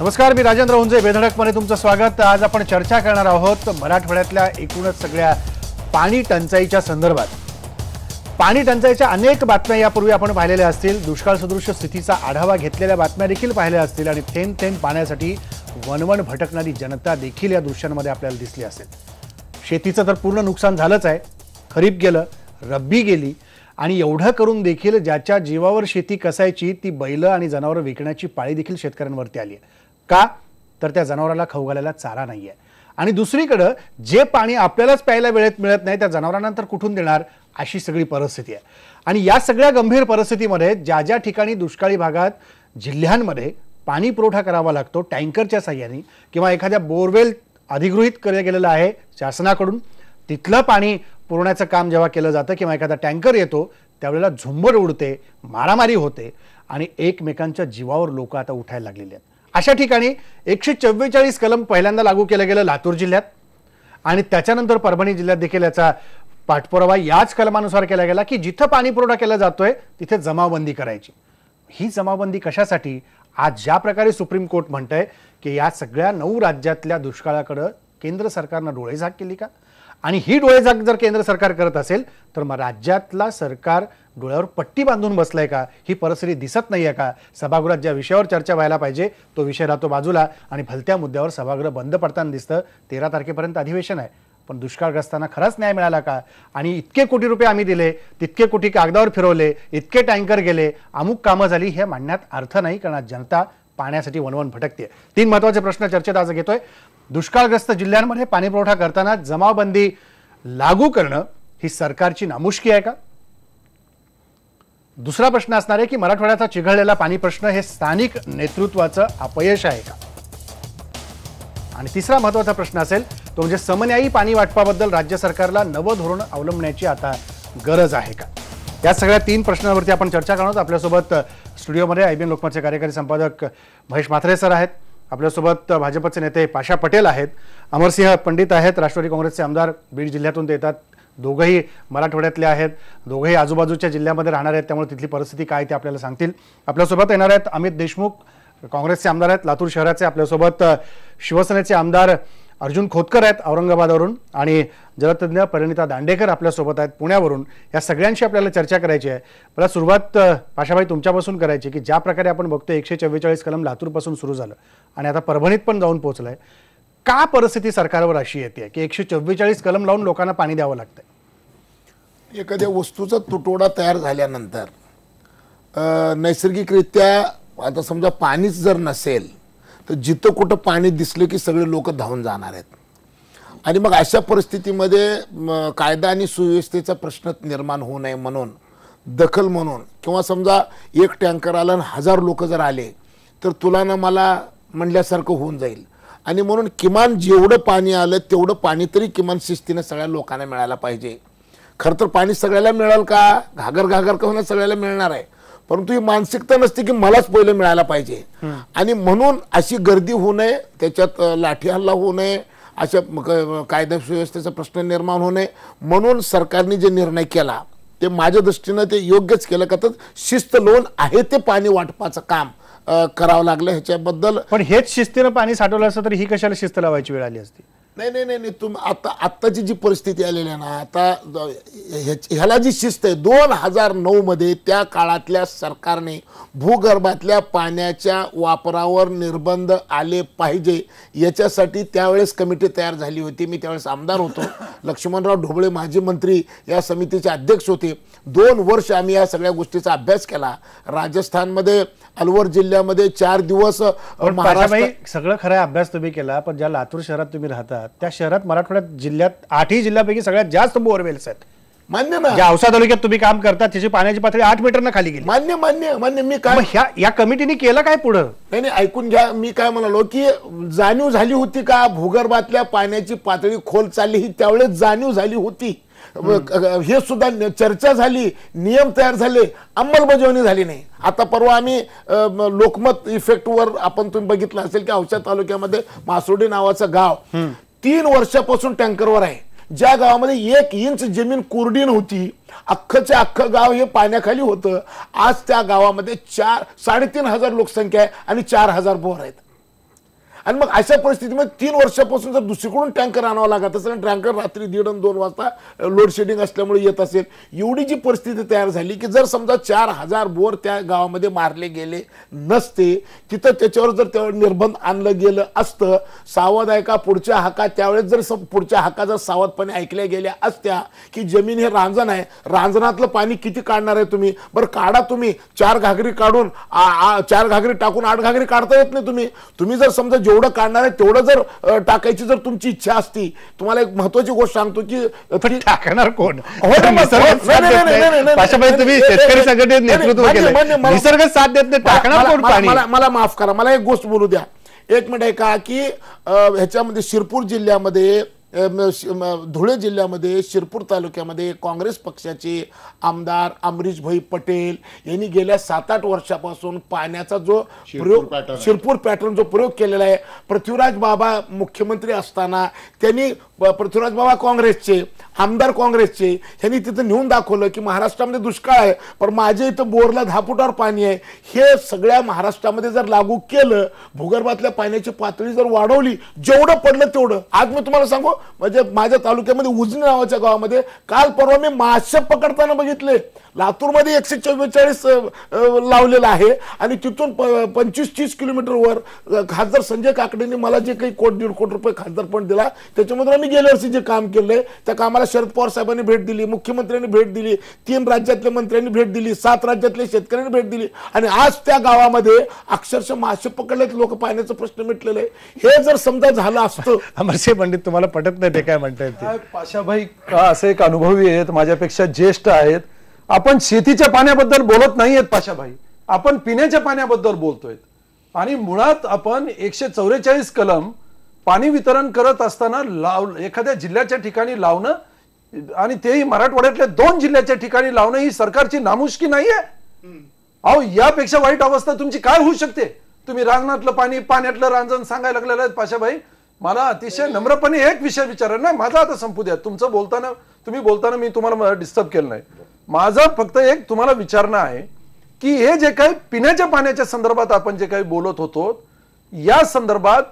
नमस्कार, मी राजेंद्र हुंजे. बेधडकमध्ये तुमचं स्वागत. आज आपण चर्चा करणार आहोत मराठवाड्यातल्या एकूणच सगळ्या पाणी टंचाईच्या संदर्भात. पाणी टंचाईच्या अनेक बातम्या यापूर्वी आपण पाहिलेल्या असतील. दुष्काळ सदृश स्थितीचा आढावा घेतलेल्या बातम्या देखील पाहिल्या असतील आणि थेंब थेंब पाण्यासाठी वणवण भटकणारी जनता देखील या दृश्यांमध्ये आपल्याला दिसली असेल. शेतीचं तर पूर्ण नुकसान झालंच आहे. खरीप गेलं, रब्बी गेली आणि एवढं करून देखील ज्याच्या जीवावर शेती कसायची ती बैल आणि जनावरं विकण्याची पाळी देखील शेतकऱ्यांवरती आली आहे. का तर त्या जनावराला खाऊ घालायला चारा नाहीये आणि दुसरीकडे जे पाणी आपल्यालाच प्यायला वेळेत मिळत नाही त्या जनावरांना तर कुठून देणार, अशी सगळी परिस्थिती आहे. आणि या सगळ्या गंभीर परिस्थितीमध्ये ज्या ज्या ठिकाणी दुष्काळी भागात जिल्ह्यांमध्ये पाणी पुरवठा करावा लागतो टँकरच्या साह्याने किंवा एखाद्या बोरवेल अधिगृहित केलं गेलेलं आहे शासनाकडून, तिथलं पाणी पुरवण्याचं काम जेव्हा केलं जातं किंवा एखादा टँकर येतो त्यावेळेला झुंबड उडते, मारामारी होते आणि एकमेकांच्या जीवावर लोक आता उठायला लागलेले आहेत. अशा ठिकाणी 144 कलम पहिल्यांदा लागू केलं गेलं लातूर जिल्ह्यात आणि त्याच्यानंतर परभणी जिल्ह्यात देखील याचा पाठपुरावा याच कलमानुसार केला गेला की जिथं पाणी पुरवठा केला जातोय तिथे जमावबंदी करायची. ही जमावबंदी कशासाठी? आज ज्या प्रकारे सुप्रीम कोर्ट म्हणतंय की या सगळ्या 9 राज्यातल्या दुष्काळाकडे केंद्र सरकारनं डोळेझाक केली का? आणि ही डोळेझाक जर केंद्र सरकार करत असेल तर मग राज्यातला सरकार डोळ्यावर पट्टी बांधून बसलाय का? ही परिस्थिती दिसत नाहीये का? सभागृहात ज्या विषयावर चर्चा व्हायला पाहिजे तो विषय राहतो बाजूला आणि भलत्या मुद्द्यावर सभागृह बंद पडताना दिसतं. 13 तारखेपर्यंत अधिवेशन आहे, पण दुष्काळग्रस्तांना खरंच न्याय मिळाला का? आणि इतके कोटी रुपये आम्ही दिले, तितके कोटी कागदावर फिरवले, इतके टँकर गेले, अमुक कामं झाली, हे म्हणण्यात अर्थ नाही, कारण जनता पाण्यासाठी वणवण भटकते. 3 महत्त्वाचे प्रश्न चर्चेत आज घेतोय. दुष्काळग्रस्त जिल्ह्यांमध्ये पाणी पुरवठा करताना जमावबंदी लागू करणं ही सरकारची नामुष्की आहे का? दुसरा प्रश्न असणार आहे की मराठवाड्याचा चिघळलेला पाणी प्रश्न हे स्थानिक नेतृत्वाचं अपयश आहे का? आणि तिसरा महत्त्वाचा प्रश्न असेल तो म्हणजे समन्यायी पाणी वाटपाबद्दल राज्य सरकारला नवं धोरण अवलंबण्याची आता गरज आहे का? या सगळ्या 3 प्रश्नांवरती आपण चर्चा करणार आहोत. आपल्यासोबत स्टुडिओमध्ये IBN लोकमतचे कार्यकारी संपादक महेश म्हात्रे सर आहेत. आपल्यासोबत भाजपचे नेते पाशा पटेल आहेत. अमरसिंह पंडित आहेत, राष्ट्रवादी काँग्रेसचे आमदार बीड जिल्ह्यातून ते येतात. दोघंही मराठवाड्यातले आहेत, दोघंही आजूबाजूच्या जिल्ह्यामध्ये राहणार आहेत, त्यामुळे तिथली परिस्थिती काय ते आपल्याला सांगतील. आपल्यासोबत येणार आहेत अमित देशमुख, काँग्रेसचे आमदार आहेत लातूर शहराचे. आपल्यासोबत शिवसेनेचे आमदार अर्जुन खोतकर आहेत औरंगाबादवरून आणि जलतज्ञ परिणिता दांडेकर आपल्यासोबत आहेत पुण्यावरून. या सगळ्यांशी आपल्याला चर्चा करायची आहे. मला सुरुवात पाशाभाई तुमच्यापासून करायची की ज्या प्रकारे आपण बघतोय 144 कलम लातूरपासून सुरू झालं आणि आता परभणीत पण जाऊन पोहोचलंय, का परिस्थिती सरकारवर अशी येते की 144 कलम लावून लोकांना पाणी द्यावं लागतंय? एखाद्या वस्तूचा तुटवडा तयार झाल्यानंतर नैसर्गिकरित्या आता समजा पाणीच जर नसेल तर जिथं कुठं पाणी दिसलं की सगळे लोक धावून जाणार आहेत. आणि मग अशा परिस्थितीमध्ये कायदा आणि सुव्यवस्थेचा प्रश्न निर्माण होऊ नये म्हणून दखल म्हणून किंवा समजा एक टँकर आला आणि 1000 लोक जर आले तर तुला ना मला म्हणल्यासारखं होऊन जाईल. आणि म्हणून किमान जेवढं पाणी आलं तेवढं पाणी तरी किमान शिस्तीने सगळ्या लोकांना मिळायला पाहिजे. खरं तर पाणी सगळ्याला मिळेल का? घागर घागर का होणार सगळ्याला मिळणार आहे, परंतु ही मानसिकता नसते की मलाच पहिलं मिळायला पाहिजे. आणि म्हणून अशी गर्दी होऊ नये, त्याच्यात लाठी हल्ला होऊ नये, अशा कायदा सुव्यवस्थेचा प्रश्न निर्माण होऊ नये म्हणून सरकारने जे निर्णय केला ते माझ्या दृष्टीनं ते योग्यच केलं का? तर शिस्त लावून आहे ते पाणी वाटपाचं काम करावं लागलं ह्याच्याबद्दल. पण हेच शिस्तीनं पाणी साठवलं असतं तरी ही कशाला शिस्त लावायची वेळ आली असती? नाही तुम्ही आत्ताची जी परिस्थिती आलेली आहे ना, आता ह्याला जी शिस्त आहे 2009 मध्ये त्या काळातल्या सरकारने भूगर्भातल्या पाण्याच्या वापरावर निर्बंध आले पाहिजे याच्यासाठी त्यावेळेस कमिटी तयार झाली होती. मी त्यावेळेस आमदार होतो. लक्ष्मणराव ढोबळे माजी मंत्री या समितीचे अध्यक्ष होते. 2 वर्ष आम्ही या सगळ्या गोष्टीचा अभ्यास केला. राजस्थानमध्ये अलवर जिल्ह्यामध्ये 4 दिवस सगळं खरा अभ्यास तुम्ही केला, पण ज्या लातूर शहरात तुम्ही राहता त्या शहरात मराठवाड्यात जिल्ह्यात 8ही जिल्ह्यापैकी सगळ्यात जास्त बोरवेल्स आहेत. मान्य ना? ज्या औसा तालुक्यात तुम्ही काम करता त्याची पाण्याची पातळी 8 मीटरनं खाली गेली. मान्य मी काय या कमिटीने केलं काय पुढं? नाही ऐकून घ्या. मी काय म्हणालो की जाणीव झाली होती का भूगर्भातल्या पाण्याची पातळी खोल चालली, ही त्यावेळेस जाणीव झाली होती. हे सुद्धा चर्चा झाली, नियम तयार झाले, अंमलबजावणी झाली नाही. आता परवा आम्ही लोकमत इफेक्टवर आपण तुम्ही बघितलं असेल की औसा तालुक्यामध्ये मासोडी नावाचं गाव 3 वर्षापासून टँकरवर आहे. ज्या गावामध्ये 1 इंच जमीन कोरडी नव्हती, अख्खचे अख्खं गाव हे पाण्याखाली होतं. आज त्या गावामध्ये 3,500 लोकसंख्या आहे आणि 4,000 बोर आहेत. आणि मग अशा परिस्थितीमध्ये 3 वर्षापासून जर दुसरीकडून टँकर आणावं लागत असेल, टँकर रात्री 1:30 आणि 2 वाजता लोड शेडिंग असल्यामुळे येत असेल, एवढी जी परिस्थिती तयार झाली की जर समजा 4000 बोर त्या गावामध्ये मारले गेले नसते, तिथं त्याच्यावर जर तेवढं निर्बंध आणलं गेलं असतं, सावध आहे का पुढच्या हाका, त्यावेळेस जर पुढच्या हाका जर सावधपणे ऐकल्या गेल्या असत्या की जमीन हे रांजण आहे, रांजणातलं पाणी किती काढणार आहे तुम्ही, बरं काढा तुम्ही, 4 घागरी काढून 4 घागरी टाकून 8 घागरी काढता येत नाही, तुम्ही जर समजा जेवढं काढणार आहे तेवढं जर टाकायची जर तुमची इच्छा असती, तुम्हाला एक महत्वाची गोष्ट सांगतो की टाकणार कोण, निसर्ग साथ देत नाही, टाकणार कोण पाणी. मला माफ करा, मला एक गोष्ट बोलू द्या, एक मिनिट आहे का, की ह्याच्यामध्ये शिरपूर जिल्ह्यामध्ये धुळे जिल्ह्यामध्ये शिरपूर तालुक्यामध्ये काँग्रेस पक्षाचे आमदार अमरीशभाई पटेल यांनी गेल्या 7-8 वर्षापासून पाण्याचा जो प्रयोग शिरपूर पॅटर्न जो प्रयोग केलेला आहे, पृथ्वीराज बाबा मुख्यमंत्री असताना त्यांनी, पृथ्वीराज बाबा काँग्रेसचे आमदार काँग्रेसचे, यांनी तिथं नेऊन दाखवलं की महाराष्ट्रामध्ये दुष्काळ आहे पण माझ्या इथं बोरला 10 फुटावर पाणी आहे. हे सगळ्या महाराष्ट्रामध्ये जर लागू केलं, भूगर्भातल्या पाण्याची पातळी जर वाढवली, जेवढं पडलं तेवढं. आज मी तुम्हाला सांगू, म्हणजे माझ्या तालुक्यामध्ये उजनी नावाच्या गावामध्ये काल परवा मी मासे पकडताना बघितले, लातूरमध्ये 144 लावलेला आहे आणि तिथून 25-30 किलोमीटरवर खासदार संजय काकडेंनी मला जे काही 1.5 कोटी रुपये खासदार पण दिला, त्याच्यामध्ये आम्ही गेल्या वर्षी जे काम केलंय त्या कामाला शरद पवार साहेबांनी भेट दिली, मुख्यमंत्र्यांनी भेट दिली, 3 राज्यातल्या मंत्र्यांनी भेट दिली, 7 राज्यातल्या शेतकऱ्यांनी भेट दिली आणि आज त्या गावामध्ये अक्षरशः मासे पकडलेत लोक, पाण्याचा प्रश्न मिटलेला आहे. हे जर समजा झालं असतं. अमरसिंह पंडित, तुम्हाला पटत नाही ते काय म्हणतायत? पाशाभाई का असे एक अनुभवी आहेत, माझ्यापेक्षा ज्येष्ठ आहेत. आपण शेतीच्या पाण्याबद्दल बोलत नाहीयेत पाशाभाई, आपण पिण्याच्या पाण्याबद्दल बोलतोय. आणि मुळात आपण 144 कलम पाणी वितरण करत असताना एखाद्या जिल्ह्याच्या ठिकाणी लावणं आणि तेही मराठवाड्यातल्या 2 जिल्ह्याच्या ठिकाणी लावणं ही सरकारची नामुष्की नाहीये. अहो, यापेक्षा वाईट अवस्था तुमची काय होऊ शकते? तुम्ही रांजणातलं पाणी, पाण्यातलं रांजण सांगायला लागलेलं आहे पाशाभाई. मला अतिशय नम्रपणे एक विषय विचारा ना, माझा आता संपू द्या. तुम्ही बोलताना मी तुम्हाला डिस्टर्ब केलं नाही. माझं फक्त एक तुम्हाला विचारणं आहे की हे जे काही पिण्याच्या पाण्याच्या संदर्भात आपण जे काही बोलत होतो, या संदर्भात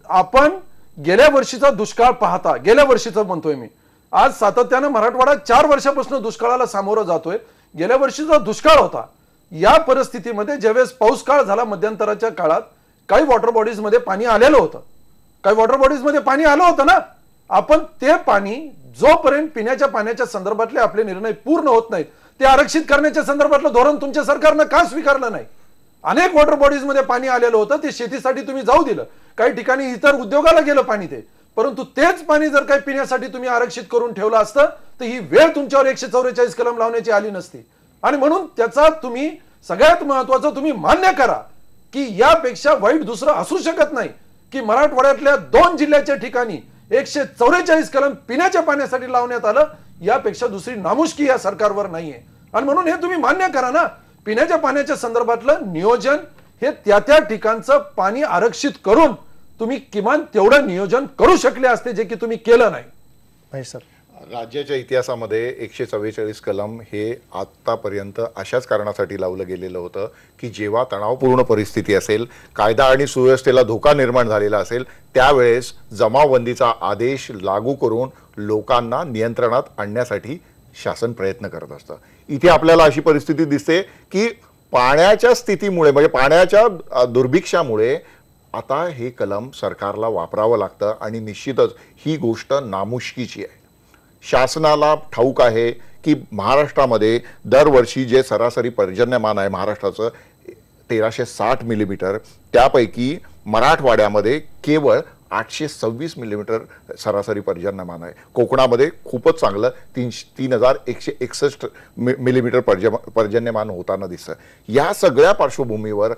आपण गेल्या वर्षीचा दुष्काळ पाहता, गेल्या वर्षीचा म्हणतोय मी, आज सातत्यानं मराठवाडा 4 वर्षापासून दुष्काळाला सामोरं जातोय. गेल्या वर्षीचा दुष्काळ होता. या परिस्थितीमध्ये ज्यावेळेस पाऊस काळ झाला मध्यंतराच्या काळात, काही वॉटर बॉडीज मध्ये पाणी आलेलं होतं, काही वॉटर बॉडीज मध्ये पाणी आलं होतं ना. आपण ते पाणी जोपर्यंत पिण्याच्या पाण्याच्या संदर्भातले आपले निर्णय पूर्ण होत नाहीत, ते आरक्षित करण्याच्या संदर्भातलं धोरण तुमच्या सरकारनं का स्वीकारलं नाही? अनेक वॉटर बॉडीज मध्ये पाणी आलेलं होतं, ते शेतीसाठी तुम्ही जाऊ दिलं, काही ठिकाणी इतर उद्योगाला गेलं पाणी ते, परंतु तेच पाणी जर काही पिण्यासाठी तुम्ही आरक्षित करून ठेवलं असतं तर ही वेळ तुमच्यावर 144 कलम लावण्याची आली नसती. आणि म्हणून त्याचा तुम्ही सगळ्यात महत्वाचं तुम्ही मान्य करा की यापेक्षा वाईट दुसरं असू शकत नाही की मराठवाड्यातल्या 2 जिल्ह्याच्या ठिकाणी 144 कलम पिण्याच्या पाण्यासाठी लावण्यात आलं. यापेक्षा दुसरी नामुष्की या सरकारवर नाहीये. आणि म्हणून हे तुम्ही मान्य करा ना, पिण्याच्या पाण्याच्या संदर्भातलं नियोजन हे त्या ठिकाणचं पाणी आरक्षित करून तुम्ही किमान तेवढं नियोजन करू शकले असते, जे की तुम्ही केलं नाही. सर, राज्याच्या इतिहासामध्ये 144 कलम हे आतापर्यंत अशाच कारणासाठी लावलं गेलेलं होतं की जेव्हा तणावपूर्ण परिस्थिती असेल, कायदा आणि सुव्यवस्थेला धोका निर्माण झालेला असेल, त्यावेळेस जमावबंदीचा आदेश लागू करून लोकांना नियंत्रणात आणण्यासाठी शासन प्रयत्न करत असतं. इथे आपल्याला अशी परिस्थिती दिसते की पाण्याच्या स्थितीमुळे, म्हणजे पाण्याच्या दुर्भिक्षामुळे आता हे कलम सरकारला वापरावं लागतं आणि निश्चितच ही गोष्ट नामुष्कीची आहे. शासनाला ठाऊक आहे की महाराष्ट्रामध्ये दरवर्षी जे सरासरी पर्जन्यमान आहे महाराष्ट्राचं 1360 मिलीमीटर, त्यापैकी मराठवाड्यामध्ये केवळ 826 मिलीमीटर सरासरी पर्जन्यमान आहे. कोकणामध्ये खूपच चांगलं 3161 मिलीमीटर पर्जन्यमान होताना दिसतं. या सगळ्या पार्श्वभूमीवर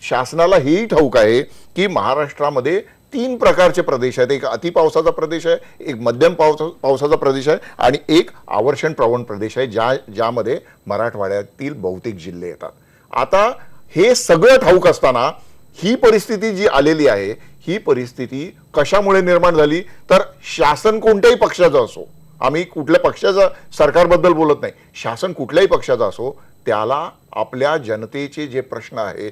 शासनाला हेही ठाऊक आहे की महाराष्ट्रामध्ये 3 प्रकारचे प्रदेश आहेत. एक अतिपावसाचा प्रदेश आहे, एक मध्यम पावसाचा प्रदेश आहे आणि एक आवर्षण प्रवण प्रदेश आहे, ज्यामध्ये मराठवाड्यातील बहुतेक जिल्हे येतात. आता हे सगळं ठाऊक असताना ही परिस्थिती जी आलेली आहे, ही परिस्थिती कशामुळे निर्माण झाली तर शासन कोणत्याही पक्षाचं असो, आम्ही कुठल्या पक्षाचा सरकारबद्दल बोलत नाही, शासन कुठल्याही पक्षाचा असो, त्याला आपल्या जनतेचे जे प्रश्न आहे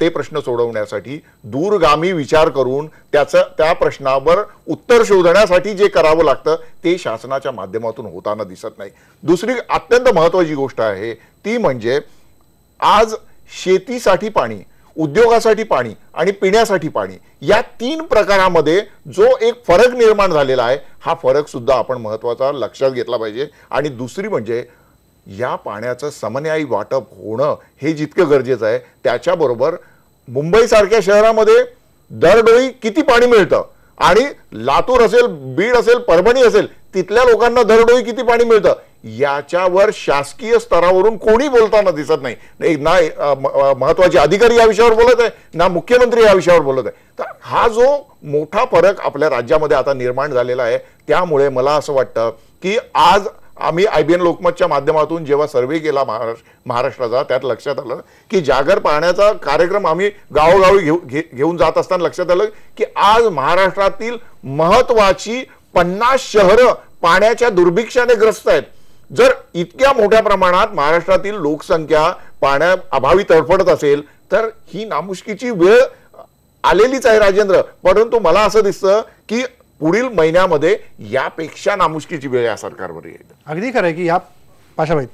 ते प्रश्न सोडवण्यासाठी दूरगामी विचार करून त्या प्रश्नावर उत्तर शोधण्यासाठी जे करावं लागतं ते शासनाच्या माध्यमातून होताना दिसत नाही. दुसरी अत्यंत महत्त्वाची गोष्ट आहे ती म्हणजे आज शेतीसाठी पाणी, उद्योगासाठी पाणी आणि पिण्यासाठी पाणी या 3 प्रकारामध्ये जो एक फरक निर्माण झालेला आहे हा फरक सुद्धा आपण महत्त्वाचा लक्षात घेतला पाहिजे. आणि दुसरी म्हणजे या पाण्याचं समन्यायी वाटप होणं हे जितकं गरजेचं आहे त्याच्याबरोबर मुंबईसारख्या शहरामध्ये दरडोई किती पाणी मिळतं आणि लातूर असेल, बीड असेल, परभणी असेल तिथल्या लोकांना दरडोई किती पाणी मिळतं याच्यावर शासकीय स्तरावरून कोणी बोलताना दिसत नाही. ना महत्वाचे अधिकारी या विषयावर बोलत आहे ना मुख्यमंत्री या विषयावर बोलत आहे. तर हा जो मोठा फरक आपल्या राज्यामध्ये आता निर्माण झालेला आहे त्यामुळे मला असं वाटतं की आज आम्ही IBN लोकमतच्या माध्यमातून जेव्हा सर्व्हे केला महाराष्ट्राचा त्यात लक्षात आलं की जागर पाहण्याचा कार्यक्रम आम्ही गावोगावी घेऊन जात असताना लक्षात आलं की आज महाराष्ट्रातील महत्वाची 50 शहरं पाण्याच्या दुर्भिक्षाने ग्रस्त आहेत. जर इतक्या मोठ्या प्रमाणात महाराष्ट्रातील लोकसंख्या पाण्याअभावी तडफडत असेल तर ही नामुष्कीची वेळ आलेलीच आहे राजेंद्र. परंतु मला असं दिसतं की पुढील महिन्यामध्ये यापेक्षा नामुष्कीची वेळ या सरकारवर येईल. अगदी खरं आहे की या पाशाबाई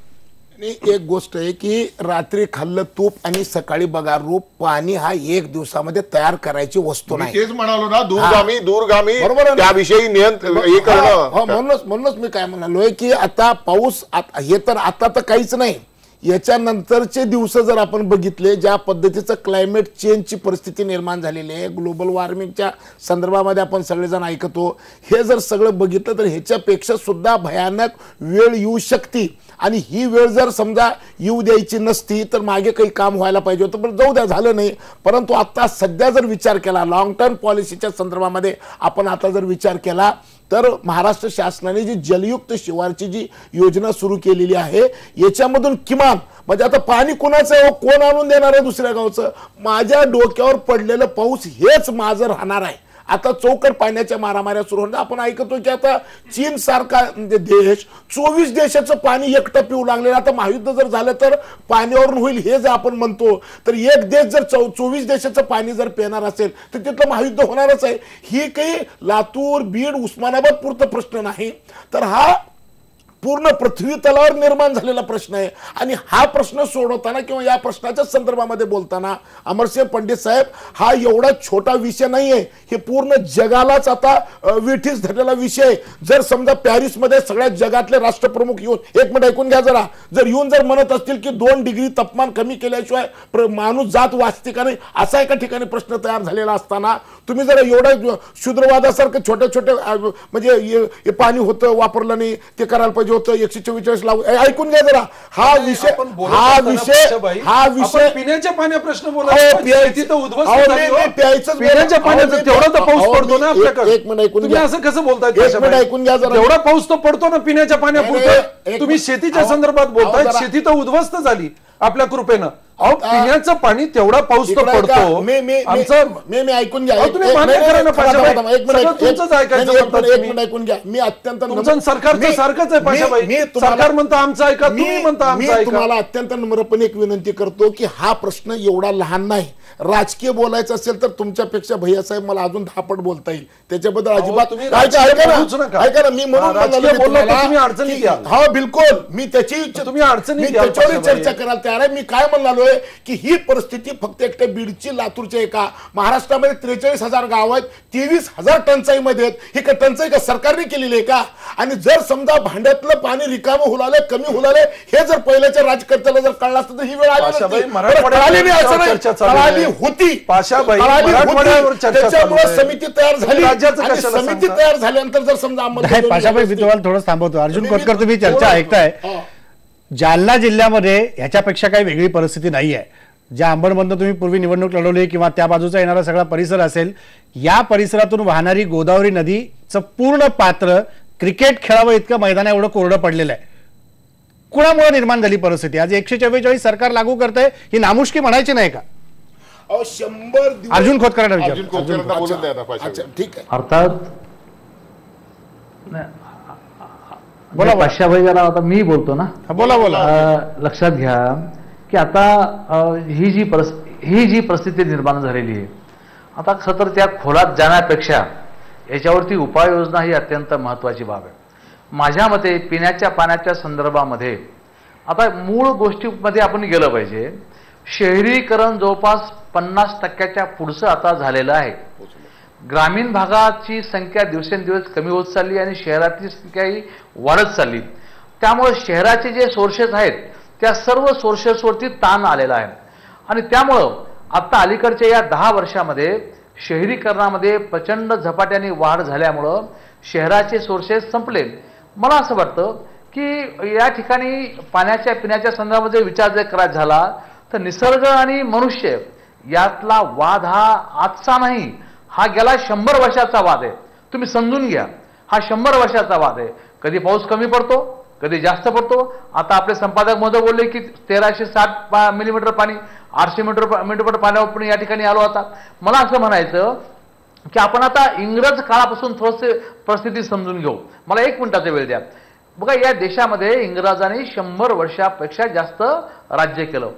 एक गोष्ट आहे की रात्री खाल्लं तूप आणि सकाळी बघा रूप. पाणी हा 1 दिवसामध्ये तयार करायची वस्तू नाही. तेच म्हणालो ना दूरगामी बरोबर त्याविषयी हे करणं. म्हणूनच मी काय म्हणालोय की आता पाऊस हे तर आता तर काहीच नाही. याच्यानंतरचे दिवस जर आपण बघितले ज्या पद्धतीचं क्लायमेट चेंजची परिस्थिती निर्माण झालेली आहे ग्लोबल वॉर्मिंगच्या संदर्भामध्ये आपण सगळेजण ऐकतो. हे जर सगळं बघितलं तर ह्याच्यापेक्षा सुद्धा भयानक वेळ येऊ शकते. आणि ही वेळ जर समजा येऊ द्यायची नसती तर मागे काही काम व्हायला पाहिजे होतं पण जाऊ द्या झालं नाही. परंतु आता सध्या जर विचार केला लॉंग टर्म पॉलिसीच्या संदर्भामध्ये आपण आता जर विचार केला तर महाराष्ट्र शासनाने जी जलयुक्त शिवारची जी योजना सुरू केलेली आहे याच्यामधून किमान म्हणजे आता पाणी कोणाचं आहे कोण आणून देणार आहे दुसऱ्या गावचं. माझ्या डोक्यावर पडलेलं पाऊस हेच माझं राहणार आहे. आता चौकट पाण्याच्या मारामाऱ्या सुरू होणार. आपण ऐकतो की आता चीन सारखा देश 24 देशाचं पाणी एकटं पिऊ लागलेलं. आता महायुद्ध जर झालं तर पाण्यावरून होईल हे जर आपण म्हणतो तर एक देश जर 24 देशाचं पाणी जर पिणार असेल तर तिथलं महायुद्ध होणारच आहे. ही काही लातूर बीड उस्मानाबाद पुरता प्रश्न नाही तर हा पूर्ण पृथ्वी तलावर निर्माण झालेला प्रश्न आहे. आणि हा प्रश्न सोडवताना किंवा या प्रश्नाच्या संदर्भामध्ये बोलताना अमरसिंह पंडित साहेब हा एवढा छोटा विषय नाहीये. हे पूर्ण जगालाच आता विठीस धरलेला विषय. जर समजा पॅरिसमध्ये सगळ्या जगातले राष्ट्रप्रमुख येऊन एक मिनिट ऐकून घ्या जरा जर म्हणत असतील की 2 डिग्री तापमान कमी केल्याशिवाय माणूस जात वाचते का नाही असा एका ठिकाणी प्रश्न तयार झालेला असताना तुम्ही जर एवढा शूद्रवादासारखं छोट्या म्हणजे पाणी होतं वापरलं नाही ते करायला पाहिजे होतं 144 लागू. ऐकून घ्या जरा हा विषय पिण्याच्या पाण्या प्रश्न पिण्याच्या पाण्याचा तेवढा तर पाऊस पडतो ना आपल्याकडे. एक मिनिट ऐकून घ्या. असं कसं बोलताय ऐकून घ्या जरा. एवढा पाऊस तो पडतो ना पिण्याच्या पाण्यापुरतं. तुम्ही शेतीच्या संदर्भात बोलताय. शेती तर उद्ध्वस्त झाली आपल्या कृपेनं. अहो पिण्याचं पाणी तेवढा पाऊस तो पडतो. मी ऐकून घ्या. तुम्ही मान्य करा ना पाशाबाई. तुमचंच ऐकून ऐकून घ्या. मी अत्यंत सरकारचं सारखंच आहे पाशाबाई. सरकार म्हणतं आमचं ऐका तुम्ही म्हणता आमचं ऐका. तुम्हाला अत्यंत नम्रपणे एक विनंती करतो की हा प्रश्न एवढा लहान नाही. राजकीय बोलायचं असेल तर तुमच्यापेक्षा भैयासाहेब मला अजून 10 पट बोलता येईल त्याच्याबद्दल अजिबात ऐका ना. मी म्हणून हा बिलकुल मी त्याची तुम्ही अडचणी त्याच्यावर चर्चा करायला तयार आहे. मी काय म्हणालोय की ही परिस्थिती फक्त एकट्या बीडची लातूरच्या एका महाराष्ट्रामध्ये 43,000 गाव आहेत 23,000 टंचाईमध्ये आहेत. ही का टंचाई का सरकारने केलेली आहे का. आणि जर समजा भांड्यातलं पाणी रिकामं होलाले कमी होलाले हे जर पहिल्याच्या राजकर्त्याला जर कळलं असतं तर ही वेळ आली होती. त्याच्यामुळे समिती तयार झाली. समिती तयार झाल्यानंतर जर समजा पाशाबाई मी तुम्हाला थोडं थांबवतो. अर्जुन खोतकर तुम्ही चर्चा ऐकताय. जालना जिल्ह्यामध्ये ह्याच्यापेक्षा काही वेगळी परिस्थिती नाही आहे. ज्या अंबडमधनं तुम्ही पूर्वी निवडणूक लढवली किंवा त्या बाजूचा येणारा सगळा परिसर असेल या परिसरातून वाहणारी गोदावरी नदीचं पूर्ण पात्र क्रिकेट खेळावं इतकं मैदान एवढं कोरडं पडलेलं आहे. कुणामुळे निर्माण झाली परिस्थिती. आज 144 सरकार लागू करतंय ही नामुष्की म्हणायची नाही का. 100 अर्जुन खोतकरांना विचार. ठीक आहे. अर्थात बोला. पाशाभाई जरा आता मी बोलतो ना. बोला बोला. लक्षात घ्या की आता ही जी परिस्थिती निर्माण झालेली आहे, आता खरं तर त्या खोलात जाण्यापेक्षा याच्यावरती उपाययोजना ही अत्यंत महत्त्वाची बाब आहे. माझ्या मते पिण्याच्या पाण्याच्या संदर्भामध्ये आता मूळ गोष्टीमध्ये आपण गेलं पाहिजे. शहरीकरण जवळपास 50% पुढचं आता झालेलं आहे. ग्रामीण भागाची संख्या दिवसेंदिवस कमी होत चालली आणि शहरातली संख्याही वाढत चालली. त्यामुळे शहराचे जे सोर्सेस आहेत त्या सर्व सोर्सेसवरती ताण आलेला आहे आणि त्यामुळं आता अलीकडच्या या 10 वर्षामध्ये शहरीकरणामध्ये प्रचंड झपाट्याने वाढ झाल्यामुळं शहराचे सोर्सेस संपले. मला असं वाटतं की या ठिकाणी पिण्याच्या संदर्भामध्ये विचार जर करायचा झाला तर निसर्ग आणि मनुष्य यातला वाद हा आजचा नाही, हा गेला 100 वर्षाचा वाद आहे. तुम्ही समजून घ्या, हा 100 वर्षाचा वाद आहे. कधी पाऊस कमी पडतो, कधी जास्त पडतो. आता आपले संपादक महोदय बोलले की 1360 मिलीमीटर पाणी 800 मिलीमीटर पाण्यावर पण या ठिकाणी आलो होता. मला असं म्हणायचं की आपण आता इंग्रज काळापासून थोडसे परिस्थिती समजून घेऊ. मला 1 मिनिटाचा वेळ द्या. बघा, या देशामध्ये इंग्रजांनी 100 वर्षापेक्षा जास्त राज्य केलं.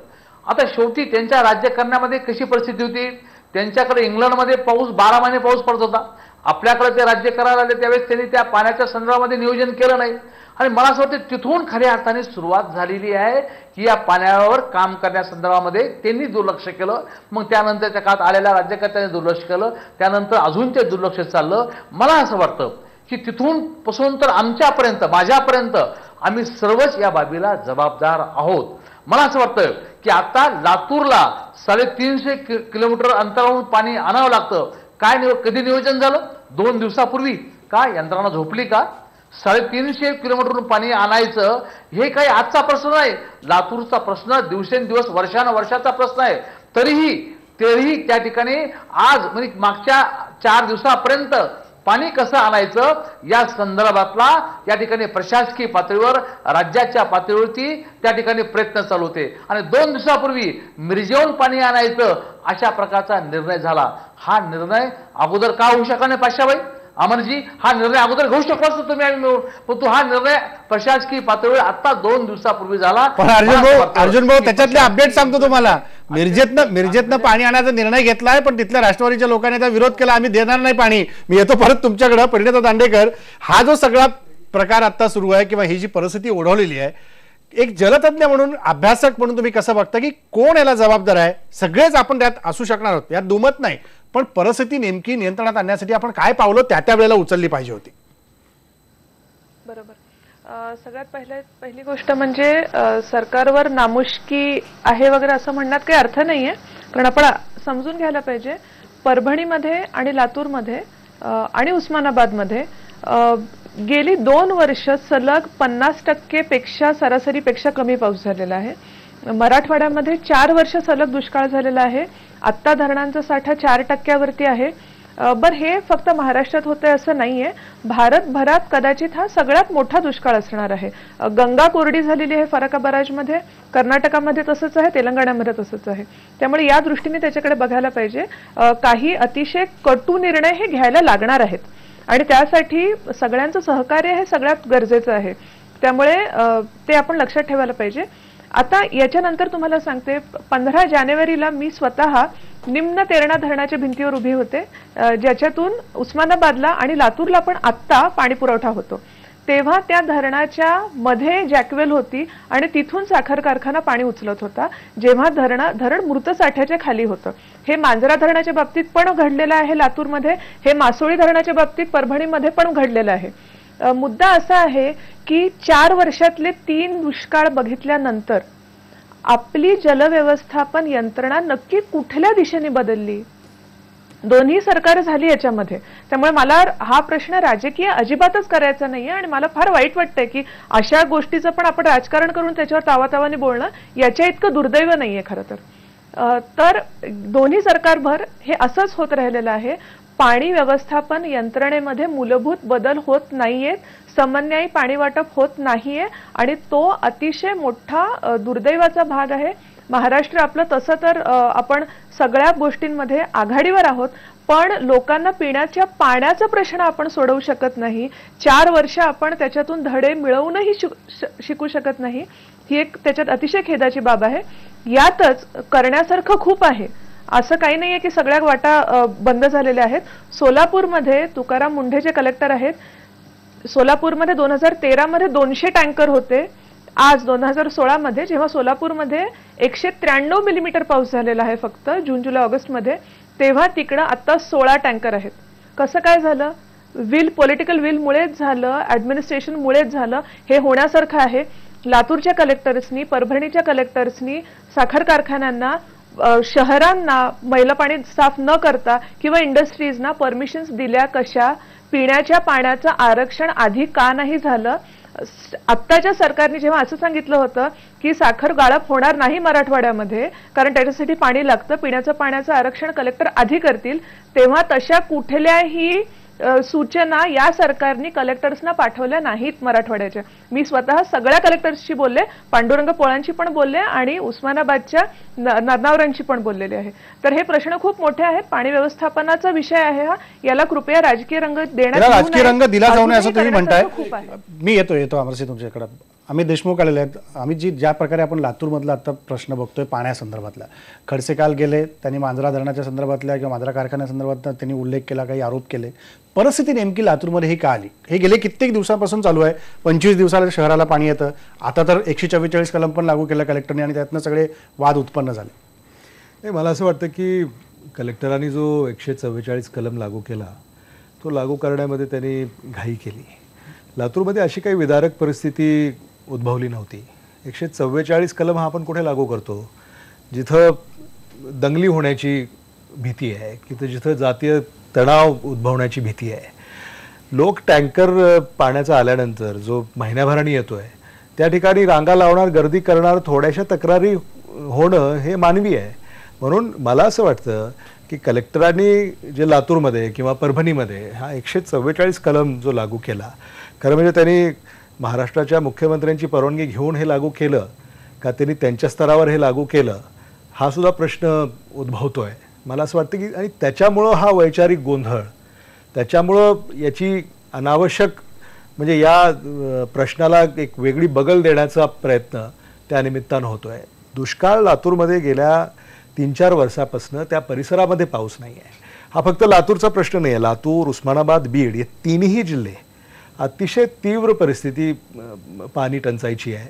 आता शेवटी त्यांच्या राज्य करण्यामध्ये कशी परिस्थिती होती? त्यांच्याकडे इंग्लंडमध्ये पाऊस 12 महिने पाऊस पडत होता. आपल्याकडे ते राज्य करायला आले त्यावेळेस त्यांनी त्या पाण्याच्या संदर्भामध्ये नियोजन केलं नाही आणि मला असं वाटतं तिथून खऱ्या अर्थाने सुरुवात झालेली आहे की या पाण्यावर काम करण्यासंदर्भामध्ये त्यांनी दुर्लक्ष केलं. मग त्यानंतरच्या काळात आलेल्या राज्यकर्त्यांनी दुर्लक्ष केलं, त्यानंतर अजून ते दुर्लक्ष चाललं. मला असं वाटतं की तिथून पासून तर आमच्यापर्यंत, माझ्यापर्यंत आम्ही सर्वच या बाबीला जबाबदार आहोत. मला असं वाटतं की आता लातूरला 350 किलोमीटर अंतरावरून पाणी आणावं लागतं. कधी नियोजन झालं? 2 दिवसापूर्वी. का यंत्रणा झोपली का? 350 किलोमीटरवरून पाणी आणायचं हे काही आजचा प्रश्न नाही, लातूरचा प्रश्न दिवसेंदिवस वर्षानुवर्षाचा प्रश्न आहे. तरीही त्या ठिकाणी आज म्हणजे मागच्या 4 दिवसापर्यंत पाणी कसं आणायचं या संदर्भातला या ठिकाणी प्रशासकीय पातळीवर, राज्याच्या पातळीवरती त्या ठिकाणी प्रयत्न चालू होते आणि 2 दिवसापूर्वी मिरजेहून पाणी आणायचं अशा प्रकारचा निर्णय झाला. हा निर्णय अगोदर का होऊ शकला नाही पाशाबाई? अमरजी, हा निर्णय अगोदर घेऊ शकला असतो तुम्ही आम्ही मिळून, परंतु हा निर्णय प्रशासकीय पातळीवर आता 2 दिवसापूर्वी झाला. पण अर्जुन भाऊ त्याच्यातले अपडेट सांगतो तुम्हाला. मिरजेतनं पाणी आणायचा निर्णय घेतलाय पण तिथल्या राष्ट्रवादीच्या लोकांनी त्याचा विरोध केला. आम्ही देणार नाही पाणी. मी येतो परत तुमच्याकडे. परिणिता दांडेकर, हा जो सगळा प्रकार आता सुरू आहे किंवा ही जी परिस्थिती ओढवलेली आहे, एक जलतज्ञ म्हणून, अभ्यासक म्हणून तुम्ही कसं बघता की कोण याला जबाबदार आहे? सगळेच आपण त्यात असू शकणार आहोत, यात दुमत नाही, पण परिस्थिती नेमकी नियंत्रणात आणण्यासाठी आपण काय पावलं त्या वेळेला उचलली पाहिजे होती? बरोबर. सगळ्यात पहिली गोष्ट म्हणजे सरकारवर नामुष्की आहे वगैरे असं म्हणण्यात काही अर्थ नाहीये, कारण आपण समजून घ्यायला पाहिजे परभणीमध्ये आणि लातूरमध्ये आणि उस्मानाबादमध्ये गेली 2 वर्ष सलग 50% पेक्षा सरासरीपेक्षा कमी पाऊस झालेला आहे. मराठवाड्यामध्ये 4 वर्ष सलग दुष्काळ झालेला आहे. आत्ता धरणांचा साठा 4% आहे. बरं, हे फक्त महाराष्ट्रात होतंय असं नाहीये, भारतभरात कदाचित हा सगळ्यात मोठा दुष्काळ असणार आहे. गंगा कोरडी झालेली आहे फराका बराजमध्ये, कर्नाटकामध्ये तसंच आहे, तेलंगणामध्ये तसंच आहे. त्यामुळे या दृष्टीने त्याच्याकडे बघायला पाहिजे. काही अतिशय कटू निर्णय हे घ्यायला लागणार आहेत आणि त्यासाठी सगळ्यांचं सहकार्य हे सगळ्यात गरजेचं आहे. त्यामुळे ते आपण लक्षात ठेवायला पाहिजे. आता याच्यानंतर तुम्हाला सांगते, 15 जानेवारीला मी स्वतः निम्न तेरणा धरणाच्या भिंतीवर उभी होते, ज्याच्यातून उस्मानाबादला आणि लातूरला पण आत्ता पाणी पुरवठा होतो. तेव्हा त्या धरणाच्या मध्ये जॅकवेल होती आणि तिथून साखर कारखाना पाणी उचलत होता, जेव्हा धरण मृत साठ्याच्या खाली होतं. हे मांजरा धरणाच्या बाबतीत पण घडलेलं आहे लातूरमध्ये, हे मासोळी धरणाच्या बाबतीत परभणीमध्ये पण घडलेलं आहे. मुद्दा असा आहे की 4 वर्षातले 3 दुष्काळ बघितल्यानंतर आपली जलव्यवस्थापन यंत्रणा नक्की कुठल्या दिशेने बदलली? दोन्ही सरकार झाली याच्यामध्ये. त्यामुळे मला हा प्रश्न राजकीय अजिबातच करायचा नाहीये आणि मला फार वाईट वाटतंय की अशा गोष्टीचं पण आपण राजकारण करून त्याच्यावर तावातावाने बोलणं याच्या इतकं दुर्दैव नाहीये खरं तर. तर दोन्ही सरकारभर हे असंच होत राहिलेलं आहे. पाणी व्यवस्थापन यंत्रणेमध्ये मूलभूत बदल होत नाहीयेत, समन्वयी पाणी वाटप होत नाहीये आणि तो अतिशय मोठा दुर्दैवाचा भाग आहे. महाराष्ट्र आपलं तसं तर आपण सगळ्या गोष्टींमध्ये आघाडीवर आहोत, पण लोकांना पिण्याच्या पाण्याचा प्रश्न आपण सोडवू शकत नाही. 4 वर्ष आपण त्याच्यातून धडे मिळवूनही शिकू शकत नाही. ही एक त्याच्यात अतिशय खेदाची बाब आहे. यातच करण्यासारखं खूप आहे. असं काही नाहीये की सगळ्या वाटा बंद झालेल्या आहेत. सोलापूरमध्ये तुकाराम मुंढे जे कलेक्टर आहेत, सोलापूरमध्ये 2013 मध्ये 200 टँकर होते. आज 2016 मध्ये जेव्हा सोलापूरमध्ये 193 मिलीमीटर पाऊस झालेला आहे फक्त जून जुलै ऑगस्ट मध्ये, तेव्हा तिकडं आता 16 टँकर आहेत. कसं काय झालं? पॉलिटिकल विल मुळेच झालं, ऍडमिनिस्ट्रेशन मुळेच झालं. हे होण्यासारखं आहे. लातूरच्या कलेक्टर्सनी, परभणीच्या कलेक्टर्सनी साखर कारखान्यांना, शहरांना मैला पाणी साफ न करता किंवा इंडस्ट्रीजना परमिशन्स दिल्या कशा? पिण्याच्या पाण्याचं आरक्षण आधी का नाही झालं? आत्ताच्या सरकारने जेव्हा असं सांगितलं होतं की साखर गाळप होणार नाही मराठवाड्यामध्ये कारण त्याच्यासाठी पाणी लागतं, पिण्याचं पाण्याचं आरक्षण कलेक्टर आधी करतील, तेव्हा तशा कुठल्याही सूचना या सरकारने कलेक्टर्सना पाठवल्या नाहीत मराठवाड्याच्या. मी स्वतः सगळ्या कलेक्टर्सशी बोलले, पांडुरंग पोळांशी पण बोलले आणि उस्मानाबादच्या नरनावरांशी पण बोललेले आहे. तर हे प्रश्न खूप मोठे आहेत. पाणी व्यवस्थापनाचा विषय आहे हा. याला कृपया राजकीय रंग देण्यात राजकीय रंग दिला जाऊ नये असं तुम्ही म्हणताय. मी येतो अमरसिंह तुमच्याकडे. अमित देशमुख आलेले आहेत. आम्ही ज्या प्रकारे आपण लातूरमधला आता प्रश्न बघतोय पाण्यासंदर्भातला, खडसे काल गेले, त्यांनी मांजरा धरणाच्या संदर्भातल्या किंवा मांजरा कारखान्यासंदर्भात त्यांनी उल्लेख केला, काही आरोप केले. परिस्थिती नेमकी लातूरमध्ये ही का आली? हे गेले कित्येक दिवसापासून चालू आहे. 25 दिवसाला शहराला पाणी येतं. आता तर 144 कलम पण लागू केलं कलेक्टरने आणि त्यातनं सगळे वाद उत्पन्न झाले. नाही, मला असं वाटतं की कलेक्टरांनी जो 144 कलम लागू केला तो लागू करण्यामध्ये त्यांनी घाई केली. लातूरमध्ये अशी काही विदारक परिस्थिती उद्भवली नव्हती. 144 कलम हा आपण कुठे लागू करतो? जिथं दंगली होण्याची भीती आहे, की जिथं जातीय तणाव उद्भवण्याची भीती आहे. लोक टँकर पाण्याचा आल्यानंतर जो महिन्याभराने येतोय त्या ठिकाणी रांगा लावणार, गर्दी करणार, थोड्याशा तक्रारी होणं हे मानवी आहे. म्हणून मला असं वाटतं की कलेक्टरांनी जे लातूरमध्ये किंवा परभणीमध्ये हा 144 कलम जो लागू केला, खरं म्हणजे त्यांनी महाराष्ट्राच्या मुख्यमंत्र्यांची परवानगी घेऊन हे लागू केलं का त्यांनी त्यांच्या स्तरावर हे लागू केलं, हा सुद्धा प्रश्न उद्भवतोय. मला असं वाटतं की आणि त्याच्यामुळं हा वैचारिक गोंधळ, त्याच्यामुळं याची अनावश्यक म्हणजे या प्रश्नाला एक वेगळी बगल देण्याचा प्रयत्न त्या निमित्तानं होतोय. दुष्काळ लातूरमध्ये गेल्या 3-4 वर्षापासून त्या परिसरामध्ये पाऊस नाही आहे. हा फक्त लातूरचा प्रश्न नाही आहे. लातूर, उस्मानाबाद, बीड हे तिन्ही जिल्हे अतिशय तीव्र परिस्थिती पाणी टंचाईची आहे.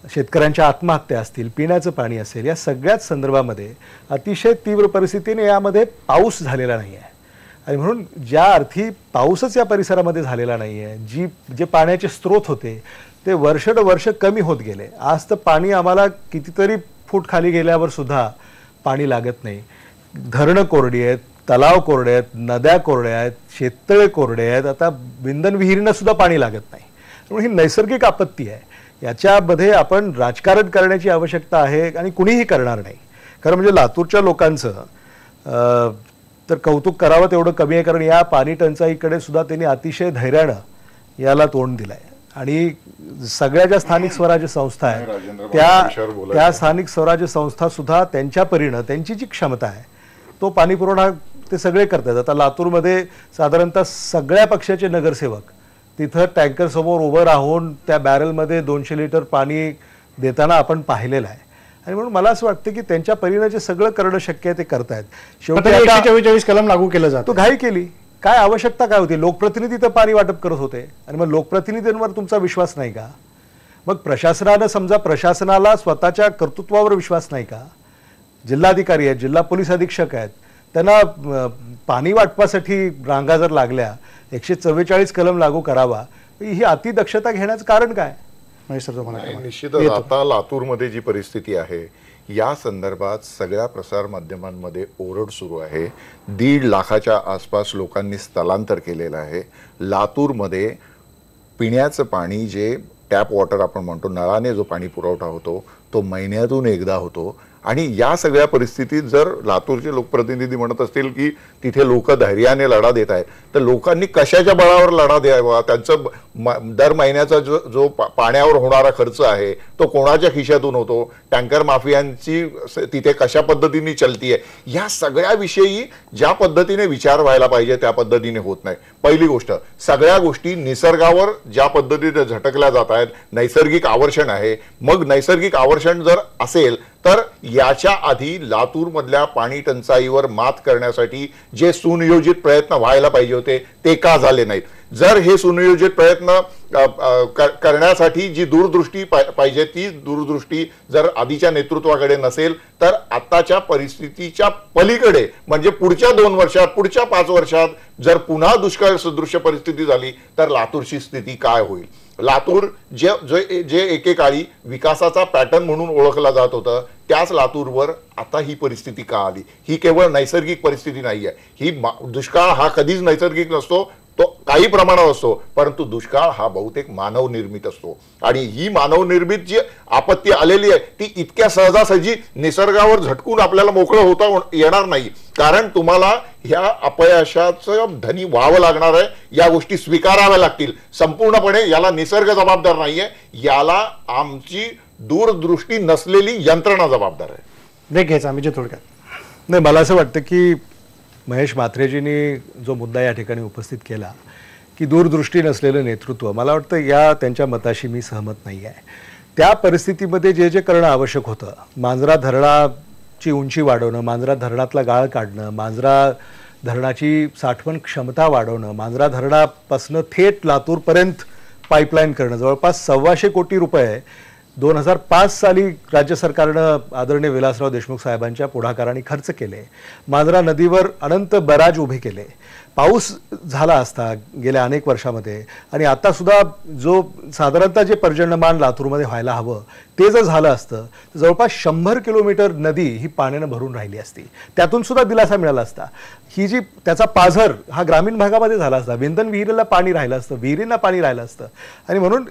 शेतकऱ्यांच्या आत्महत्या असतील, पिण्याचं पाणी असेल, या सगळ्याच संदर्भामध्ये अतिशय तीव्र परिस्थितीने यामध्ये पाऊस झालेला नाही आहे. आणि म्हणून ज्या अर्थी पाऊसच या परिसरामध्ये झालेला नाही आहे, जे पाण्याचे स्रोत होते ते वर्ष कमी होत गेले. आज तर पाणी आम्हाला कितीतरी फूट खाली गेल्यावर सुद्धा पाणी लागत नाही. धरणं कोरडी आहेत, तलाव कोरडे आहेत, नद्या कोरड्या आहेत, शेततळे कोरडे आहेत. आता विंधन विहिरींना सुद्धा पाणी लागत नाही. त्यामुळे ही नैसर्गिक आपत्ती आहे. याच्यामध्ये आपण राजकारण करण्याची आवश्यकता आहे आणि कुणीही करणार नाही. खरं म्हणजे लातूरच्या लोकांचं तर कौतुक करावं तेवढं कमी आहे, कारण या पाणी टंचाईकडे सुद्धा त्यांनी अतिशय धैर्यानं याला तोंड दिलं आहे. आणि सगळ्या ज्या स्थानिक स्वराज्य संस्था आहेत त्या स्थानिक स्वराज्य संस्था सुद्धा त्यांच्या परीनं त्यांची जी क्षमता आहे तो पाणी पुरवठा ते सगळे करतात. आता लातूरमध्ये साधारणतः सगळ्या पक्षाचे नगरसेवक तिथं टँकर समोर उभं राहून त्या बॅरलमध्ये 200 लिटर पाणी देताना आपण पाहिलेलं आहे. आणि म्हणून मला असं वाटतं की त्यांच्या परीनं जे सगळं करणं शक्य आहे ते करतायत. शेवटी 144 कलम लागू केलं जातं. तो घाई केली. काय आवश्यकता काय होती? लोकप्रतिनिधी तर पाणी वाटप करत होते आणि मग लोकप्रतिनिधींवर तुमचा विश्वास नाही का? मग प्रशासनानं समजा प्रशासनाला स्वतःच्या कर्तृत्वावर विश्वास नाही का? जिल्हाधिकारी आहेत, जिल्हा पोलीस अधीक्षक आहेत, त्यांना पाणी वाटपासाठी रांगा जर लागल्या 144 कलम लागू करावा, ही अतिदक्षता घेण्याचं कारण काय? निश्चितच आता लातूरमध्ये जी परिस्थिती आहे या संदर्भात सगळ्या प्रसार माध्यमांमध्ये ओरड सुरू आहे. 1.5 लाखाच्या आसपास लोकांनी स्थलांतर केलेलं आहे. लातूरमध्ये पिण्याचं पाणी जे टॅप वॉटर आपण म्हणतो, नळाने जो पाणी पुरवठा होतो तो महिन्यातून एकदा होतो आणि या सगळ्या परिस्थितीत जर लातूरचे लोकप्रतिनिधी म्हणत असतील की तिथे लोक धैर्याने लढा देत आहेत, तर लोकांनी कशाच्या बळावर लढा द्यावा? त्यांचं दर महिन्याचा जो पाण्यावर होणारा खर्च आहे तो कोणाच्या खिशातून होतो? टँकर माफियांची तिथे कशा पद्धतीने चलतीये, या सगळ्या विषयी ज्या पद्धतीने विचार व्हायला पाहिजे त्या पद्धतीने होत नाही. पहिली गोष्ट, सगळ्या गोष्टी निसर्गावर ज्या पद्धतीने झटकल्या जात आहेत, नैसर्गिक आवर्षण आहे. मग नैसर्गिक आवर्षण जर असेल तर याच्या आधी लातूर मधल्या पाणी टंचाईवर मात करण्यासाठी जे सुनियोजित प्रयत्न व्हायला पाहिजे होते ते का झाले नाहीत? जर हे सुनियोजित प्रयत्न करण्यासाठी जी दूरदृष्टी पाहिजे ती दूरदृष्टी जर आधीच्या नेतृत्वाकडे नसेल तर आताच्या परिस्थितीच्या पलीकडे म्हणजे पुढच्या 2 वर्षात, पुढच्या 5 वर्षात जर पुन्हा दुष्काळ सदृश्य परिस्थिती झाली तर लातूरची स्थिती काय होईल? लातूर जे एकेकाळी विकासाचा पॅटर्न म्हणून ओळखला जात होतं त्याच लातूरवर आता ही परिस्थिती का आली? ही केवळ नैसर्गिक परिस्थिती नाहीये. ही दुष्काळ हा कधीच नैसर्गिक नसतो, तो काही प्रमाणात असतो, परंतु दुष्काळ हा बहुतेक मानव निर्मित असतो. आणि ही मानव निर्मित जी आपत्ती आलेली आहे ती इतक्या सहजासहजी निसर्गावर झटकून आपल्याला मोकळं होता येणार नाही. कारण तुम्हाला ह्या अपयशाचं धनी व्हावं लागणार आहे. या गोष्टी स्वीकाराव्या लागतील संपूर्णपणे. याला निसर्ग जबाबदार नाहीये, याला आमची दूरदृष्टी नसलेली यंत्रणा जबाबदार आहे. ब्रेक घ्यायचा आम्ही थोडक्यात. नाही, मला असं वाटतं की महेश म्हात्रेजींनी जो मुद्दा या ठिकाणी उपस्थित केला की दूरदृष्टी नसलेलं नेतृत्व, मला वाटतं या त्यांच्या मताशी मी सहमत नाही आहे. त्या परिस्थितीमध्ये जे जे करणं आवश्यक होतं, मांजरा धरणाची उंची वाढवणं, मांजरा धरणातला गाळ काढणं, मांजरा धरणाची साठवण क्षमता वाढवणं, मांजरा धरणापासून थेट लातूरपर्यंत पाईपलाईन करणं, जवळपास 125 कोटी रुपये 2005 साली राज्य सरकारनं आदरणीय विलासराव देशमुख साहेबांच्या पुढाकाराने खर्च केले. मांजरा नदीवर अनंत बराज उभे केले. पाऊस झाला असता गेल्या अनेक वर्षामध्ये आणि आता सुद्धा जो साधारणतः जे पर्जन्यमान लातूरमध्ये व्हायला हवं ते जर झालं असतं तर जवळपास 100 किलोमीटर नदी ही पाण्यानं भरून राहिली असती. त्यातून सुद्धा दिलासा मिळाला असता. ही जी त्याचा पाझर हा ग्रामीण भागामध्ये झाला असता, विंधन विहिरीला पाणी राहिलं असतं, विहिरींना पाणी राहिलं असतं. आणि म्हणून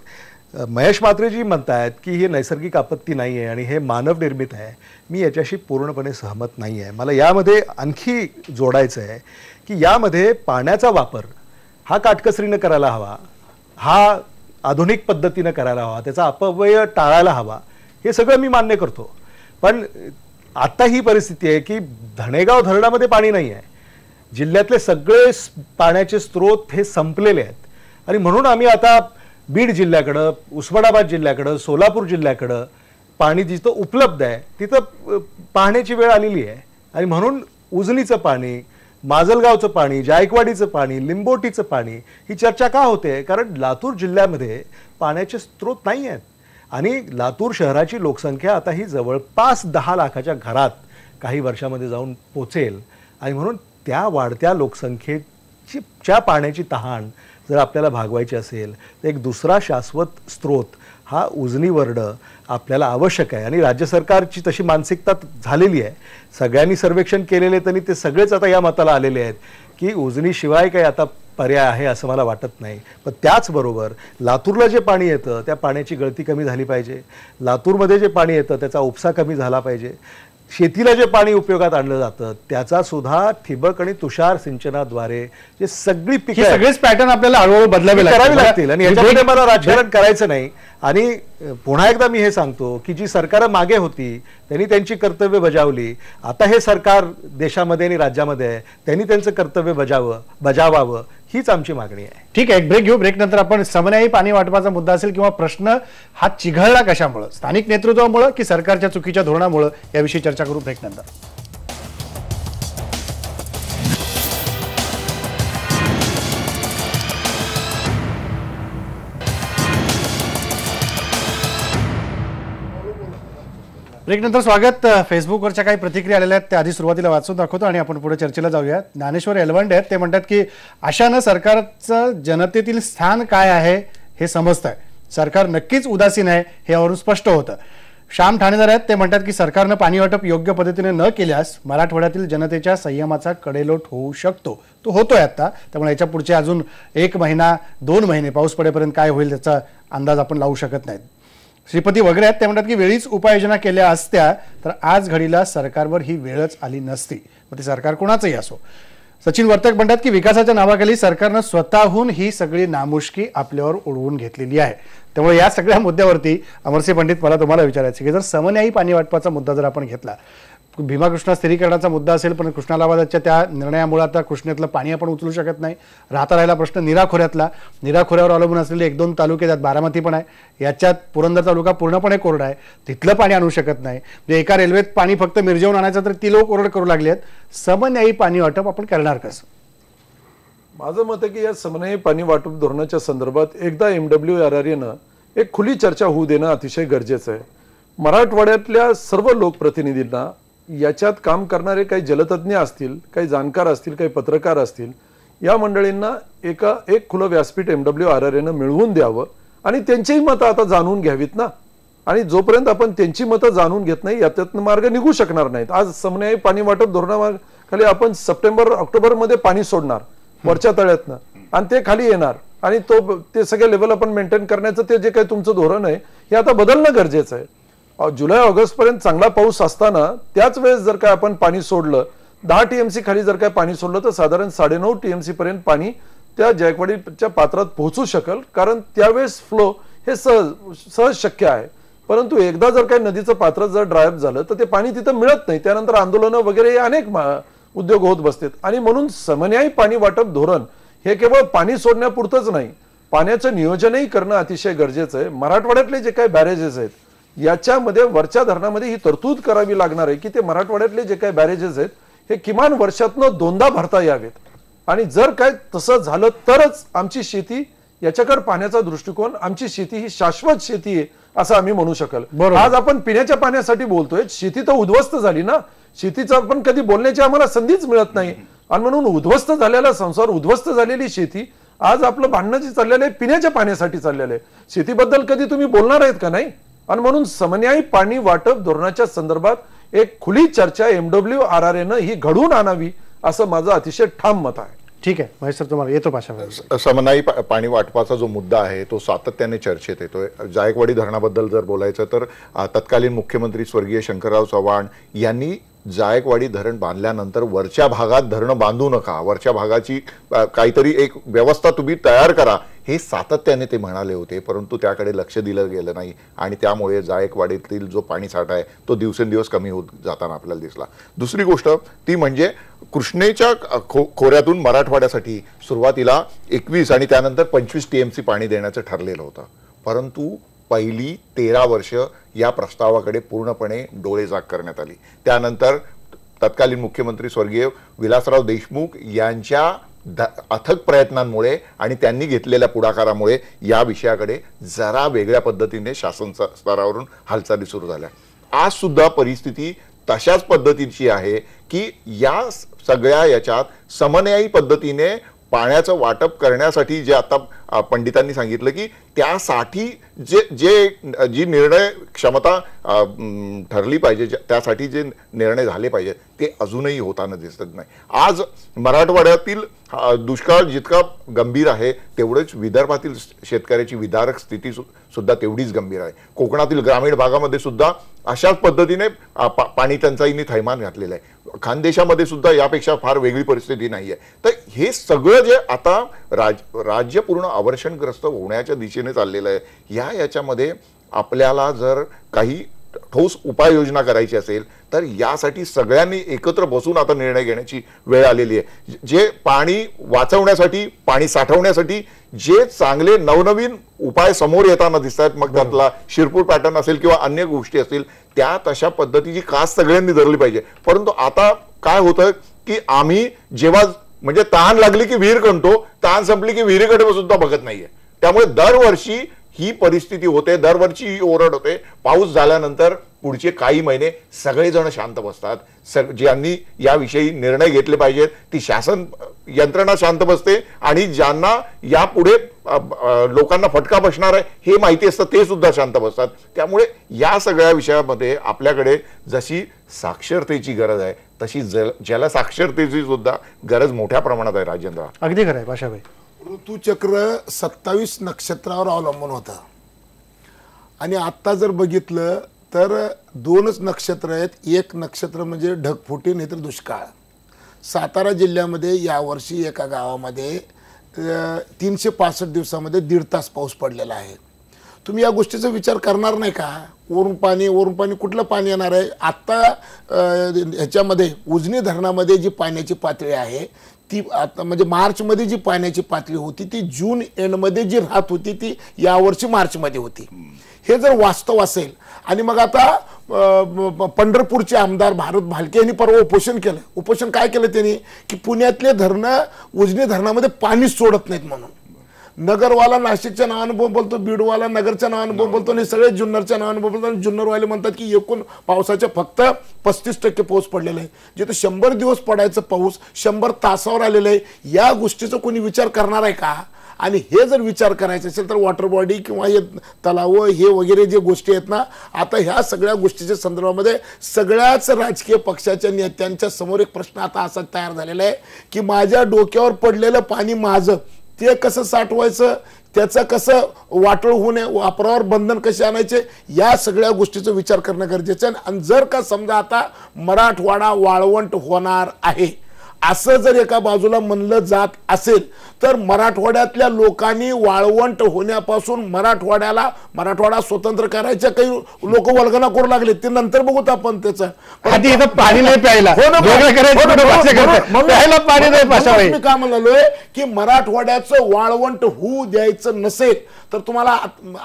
महेश म्हात्रेजी म्हणतायत की ही नैसर्गिक आपत्ती नाही आहे आणि हे मानव निर्मित आहे. मी याच्याशी पूर्णपणे सहमत नाही आहे. मला यामध्ये आणखी जोडायचं आहे की यामध्ये पाण्याचा वापर हा काटकसरीनं करायला हवा, हा आधुनिक पद्धतीनं करायला हवा, त्याचा अपव्यय टाळायला हवा, हे सगळं मी मान्य करतो. पण आत्ता ही परिस्थिती आहे की धणेगाव धरणामध्ये पाणी नाही आहे. जिल्ह्यातले सगळे पाण्याचे स्रोत हे संपलेले आहेत आणि म्हणून आम्ही आता बीड जिल्ह्याकडं, उस्मानाबाद जिल्ह्याकडं, सोलापूर जिल्ह्याकडं पाणी जिथं उपलब्ध आहे तिथं पाहण्याची वेळ आलेली आहे. आणि म्हणून उजनीचं पाणी, माजलगावचं पाणी, जायकवाडीचं पाणी, लिंबोटीचं पाणी ही चर्चा का होते? कारण लातूर जिल्ह्यामध्ये पाण्याचे स्रोत नाही आहेत आणि लातूर शहराची लोकसंख्या आता ही जवळपास 10 लाखाच्या घरात काही वर्षामध्ये जाऊन पोचेल. आणि म्हणून त्या वाढत्या लोकसंख्येच्या पाण्याची तहान जर आपल्याला भागवायची असेल तर एक दुसरा शाश्वत स्रोत हा उजनी वरडं आपल्याला आवश्यक आहे. आणि राज्य सरकारची तशी मानसिकता झालेली आहे. सगळ्यांनी सर्वेक्षण केलेले तरी ते सगळेच आता या मताला आलेले आहेत की उजनीशिवाय काही आता पर्याय आहे असं मला वाटत नाही. पण त्याचबरोबर लातूरला जे पाणी येतं त्या पाण्याची गळती कमी झाली पाहिजे. लातूरमध्ये जे पाणी येतं त्याचा उपसा कमी झाला पाहिजे. शेतीला जे पाणी उपयोगात आणलं जातं त्याचा सुद्धा ठिबक आणि तुषार सिंचनाद्वारे जे सगळी पिके सगळेच पॅटर्न आपल्याला हळूहळू बदलावे लागतील. आणि याच्यामध्ये मला राजकारण करायचं नाही. आणि पुन्हा एकदा मी हे सांगतो की जी सरकारं मागे होती त्यांनी त्यांची कर्तव्य बजावली. आता हे सरकार देशामध्ये आणि राज्यामध्ये आहे, त्यांनी त्यांचं कर्तव्य बजावावं हीच आमची मागणी आहे. ठीक आहे, एक ब्रेक घेऊ. ब्रेक नंतर आपण समन्यायी पाणी वाटपाचा मुद्दा असेल किंवा प्रश्न हा चिघळला कशामुळे, स्थानिक नेतृत्वामुळे की सरकारच्या चुकीच्या धोरणामुळे, याविषयी चर्चा करू ब्रेक नंतर. ब्रेक नंतर स्वागत. फेसबुकवरच्या काही प्रतिक्रिया आलेल्या आहेत त्या आधी सुरुवातीला वाचून दाखवतो आणि आपण पुढे चर्चेला जाऊया. ज्ञानेश्वर एलवंडे आहेत, ते म्हणतात की अशानं सरकारचं जनतेतील स्थान काय आहे हे समजत आहे. सरकार नक्कीच उदासीन आहे हे यावरून स्पष्ट होतं. श्याम ठाणेदार आहेत, ते म्हणतात की सरकारनं पाणी वाटप योग्य पद्धतीने न केल्यास मराठवाड्यातील जनतेच्या संयमाचा कडेलोट होऊ शकतो. तो होतोय आता. त्यामुळे याच्या पुढचे अजून 1 महिना 2 महिने पाऊस पडेपर्यंत काय होईल त्याचा अंदाज आपण लावू शकत नाहीत. श्रीपती वगैरे आहेत, ते म्हणतात की वेळीच उपाययोजना केल्या असत्या तर आज घडीला सरकारवर ही वेळच आली नसती, मग ते सरकार कोणाचंही असो. सचिन वर्तक म्हणतात की विकासाच्या नावाखाली सरकारनं स्वतःहून ही सगळी नामुष्की आपल्यावर उडवून घेतलेली आहे. त्यामुळे या सगळ्या मुद्द्यावरती अमरसिंह पंडित, मला तुम्हाला विचारायचं की जर समन्यायी पाणी वाटपाचा मुद्दा जर आपण घेतला, भीमा कृष्णा स्थिरीकरणाचा मुद्दा असेल, पण कृष्णालावादाच्या त्या निर्णयामुळे आता कृष्णेतलं पाणी आपण उचलू शकत नाही. राहता राहिला प्रश्न निराखोऱ्यावर अवलंबून असलेले 1-2 तालुके, त्यात बारामती पण आहे, याच्यात पुरंदर तालुका पूर्णपणे कोरडा आहे, तिथलं पाणी आणू शकत नाही. म्हणजे एका रेल्वेत पाणी फक्त मिरजेहून आणायचं तर ती लोक ओरड करू लागली आहेत. समन्यायी पाणी वाटप आपण करणार कसं? माझं मत आहे की या समन्वय पाणी वाटप धोरणाच्या संदर्भात एकदा MWRRAनं एक खुली चर्चा होऊ देणं अतिशय गरजेचं आहे. मराठवाड्यातल्या सर्व लोकप्रतिनिधींना, याच्यात काम करणारे काही जलतज्ञ असतील, काही जाणकार असतील, काही पत्रकार असतील, या मंडळींना एक खुलं व्यासपीठ MWRRAनं मिळवून द्यावं आणि त्यांचीही मतं आता जाणून घ्यावीत ना. आणि जोपर्यंत आपण त्यांची मतं जाणून घेत नाही, याच्यातनं मार्ग निघू शकणार नाहीत. आज समन्वय पाणी वाटप धोरणाखाली आपण सप्टेंबर-ऑक्टोबरमध्ये पाणी सोडणार वरच्या तळ्यातनं आणि ते खाली येणार आणि ते सगळे लेवल आपण मेंटेन करण्याचं ते जे काही तुमचं धोरण आहे हे आता बदलणं गरजेचं आहे. जुलै-ऑगस्ट पर्यंत चांगला पाऊस असताना त्याच वेळेस जर काय आपण पाणी सोडलं, 10 TMC खाली जर काय पाणी सोडलं तर साधारण 9.5 TMC पर्यंत पाणी त्या जायकवाडीच्या पात्रात पोहोचू शकेल, कारण त्यावेळेस फ्लो हे सहज शक्य आहे. परंतु एकदा जर काही नदीचं पात्र जर ड्रायअप झालं तर ते पाणी तिथं मिळत नाही, त्यानंतर आंदोलनं वगैरे अनेक उद्योग होत बसतात. आणि म्हणून समन्यायी पाणी वाटप धोरण हे केवळ पाणी सोडण्यापुरतंच नाही, पाण्याचं नियोजनही करणं अतिशय गरजेचं आहे. मराठवाड्यातले जे काही बॅरेजेस आहेत याच्यामध्ये वरच्या धरणामध्ये ही तरतूद करावी लागणार आहे की ते मराठवाड्यातले जे काही बॅरेजेस आहेत हे किमान वर्षातनं 2दा भरता यावेत. आणि जर काय तसं झालं तरच आमची शेती, याच्याकडे पाहण्याचा दृष्टिकोन, आमची शेती ही शाश्वत शेती आहे असं आम्ही म्हणू शकाल. आज आपण पिण्याच्या पाण्यासाठी बोलतोय, शेती तर उद्ध्वस्त झाली ना. शेतीचं आपण कधी बोलण्याची आम्हाला संधीच मिळत नाही आणि म्हणून उद्ध्वस्त झालेला संसार, उद्ध्वस्त झालेली शेती आज आपलं भांडणं जे चाललेलं आहे पिण्याच्या पाण्यासाठी चाललेलं आहे. शेतीबद्दल कधी तुम्ही बोलणार आहेत का? नाही. आणि म्हणून समन्यायी पाणी वाटप धोरणाच्या संदर्भात एक खुली चर्चा MWRRAनं ही घडवून आणावी असं माझं अतिशय ठाम मत आहे. ठीक आहे महेश सर, तुम्हाला येतो भाषा. समन्यायी पाणी वाटपाचा जो मुद्दा आहे तो सातत्याने चर्चेत येतोय. जायकवाडी धरणाबद्दल जर बोलायचं तर तत्कालीन मुख्यमंत्री स्वर्गीय शंकरराव चव्हाण यांनी जायकवाडी धरण बांधल्यानंतर वरच्या भागात धरण बांधू नका, वरच्या भागाची काहीतरी एक व्यवस्था तुम्ही तयार करा, हे सातत्याने ते म्हणाले होते. परंतु त्याकडे लक्ष दिलं गेलं नाही आणि त्यामुळे जायकवाडीतील जो पाणी साठा आहे तो दिवसेंदिवस कमी होत जाताना आपल्याला दिसला. दुसरी गोष्ट ती म्हणजे कृष्णेच्या खोऱ्यातून मराठवाड्यासाठी सुरुवातीला 21 आणि त्यानंतर 25 TMC पाणी देण्याचं ठरलेलं होतं. परंतु पहिली 13 वर्ष या प्रस्तावाकडे पूर्णपणे डोळेझाक करण्यात आली. त्यानंतर तत्कालीन मुख्यमंत्री स्वर्गीय विलासराव देशमुख यांच्या अथक प्रयत्नांमुळे आणि त्यांनी घेतलेल्या पुढाकारामुळे या विषयाकडे जरा वेगळ्या पद्धतीने शासन स्तरावरून हालचाली सुरू झाल्या. आज सुद्धा परिस्थिती तशाच पद्धतीची आहे की या सगळ्या याच्यात समन्यायी पद्धतीने पाण्याचं वाटप करण्यासाठी जे आता पंडितांनी सांगितलं की त्यासाठी जी निर्णय क्षमता ठरली पाहिजे, त्यासाठी जे निर्णय झाले पाहिजे ते अजूनही होताना दिसत नाही. आज मराठवाड्यातील दुष्काळ जितका गंभीर आहे तेवढंच विदर्भातील शेतकऱ्याची विदारक स्थिती सुद्धा तेवढीच गंभीर आहे. कोकणातील ग्रामीण भागामध्ये सुद्धा अशाच पद्धतीने पाणी टंचाईने थैमान घातलेलं आहे. खानदेशामध्ये सुद्धा यापेक्षा फार वेगळी परिस्थिती नाहीये. तर हे सगळं जे आता राज्य पूर्ण अवर्षणग्रस्त होण्याच्या दिशेने चाललेलं आहे, याच्यामध्ये आपल्याला जर काही ठोस उपाययोजना करायची असेल तर यासाठी सगळ्यांनी एकत्र बसून आता निर्णय घेण्याची वेळ आलेली आहे. जे पाणी वाचवण्यासाठी, पाणी साठवण्यासाठी जे चांगले नवनवीन उपाय समोर येताना दिसतात, मग त्यातला शिरपूर पॅटर्न असेल किंवा अन्य गोष्टी असतील, त्या तशा पद्धतीची कास सगळ्यांनी धरली पाहिजे. परंतु आता काय होतं की आम्ही जेव्हा म्हणजे तहान लागली की विहीर खणतो, तहान संपली की विहिरीकडे सुद्धा बघत नाहीये. त्यामुळे दरवर्षी ही परिस्थिती होते, दरवर्षी ही ओरड होते. पाऊस झाल्यानंतर पुढचे काही महिने सगळेजण शांत बसतात. ज्यांनी याविषयी निर्णय घेतले पाहिजेत ती शासन यंत्रणा शांत बसते आणि ज्यांना यापुढे लोकांना फटका बसणार आहे हे माहिती असतं ते सुद्धा शांत बसतात. त्यामुळे या सगळ्या विषयामध्ये आपल्याकडे जशी साक्षरतेची गरज आहे तशी जलसाक्षरतेची सुद्धा गरज मोठ्या प्रमाणात आहे. राजेंद्र, अगदी खरं आहे भाषाभाई. ऋतुचक्र 27 नक्षत्रावर अवलंबून होतं आणि आत्ता जर बघितलं तर 2च नक्षत्र आहेत. एक नक्षत्र म्हणजे ढगफुटी नाही तर दुष्काळ. सातारा जिल्ह्यामध्ये यावर्षी एका गावामध्ये 365 दिवसामध्ये 1.5 तास पाऊस पडलेला आहे. तुम्ही या गोष्टीचा विचार करणार नाही का? वरून पाणी कुठलं पाणी येणार आहे? आत्ता ह्याच्यामध्ये उजनी धरणामध्ये जी पाण्याची पातळी आहे ती आता म्हणजे मार्चमध्ये जी पाण्याची पातळी होती ती जून एंडमध्ये जी राहत होती ती यावर्षी मार्चमध्ये होती. हे जर वास्तव असेल आणि मग आता पंढरपूरचे आमदार भारत भालके यांनी परवा उपोषण केलं. उपोषण काय केलं त्यांनी की पुण्यातले धरणं उजनी धरणामध्ये पाणी सोडत नाहीत म्हणून. नगरवाला नाशिकच्या नावानं बोलतो, बीडवाला नगरच्या नावानं बोलतो आणि सगळे जुन्नरच्या नावानं बोलतो. आणि जुन्नरवाले म्हणतात की एकूण पावसाच्या फक्त 35% पाऊस पडलेला आहे. जिथे 100 दिवस पडायचं पाऊस 100 तासावर आलेलं आहे. या गोष्टीचा कोणी विचार करणार आहे का? आणि हे जर विचार करायचं असेल तर वॉटर बॉडी किंवा हे तलाव हे वगैरे जे गोष्टी आहेत ना, आता ह्या सगळ्या गोष्टीच्या संदर्भामध्ये सगळ्याच राजकीय पक्षाच्या नेत्यांच्या समोर एक प्रश्न आता असा तयार झालेला आहे की माझ्या डोक्यावर पडलेलं पाणी माझं ते कसं साठवायचं, त्याचं कसं वाटोळ होऊ नये, वापरावर बंधन कसे आणायचे, या सगळ्या गोष्टीचा विचार करणं गरजेचं आहे. आणि जर का समजा आता मराठवाडा वाळवंट होणार आहे असं जर एका बाजूला म्हणलं जात असेल तर मराठवाड्यातल्या लोकांनी वाळवंट होण्यापासून मराठवाडा स्वतंत्र करायच्या काही लोक वल्गना करू लागले. ते नंतर बघूत आपण त्याचं. आधी इथं पाणी नाही प्यायला, मी काय म्हणालोय की मराठवाड्याचं वाळवंट होऊ द्यायचं नसेल तर तुम्हाला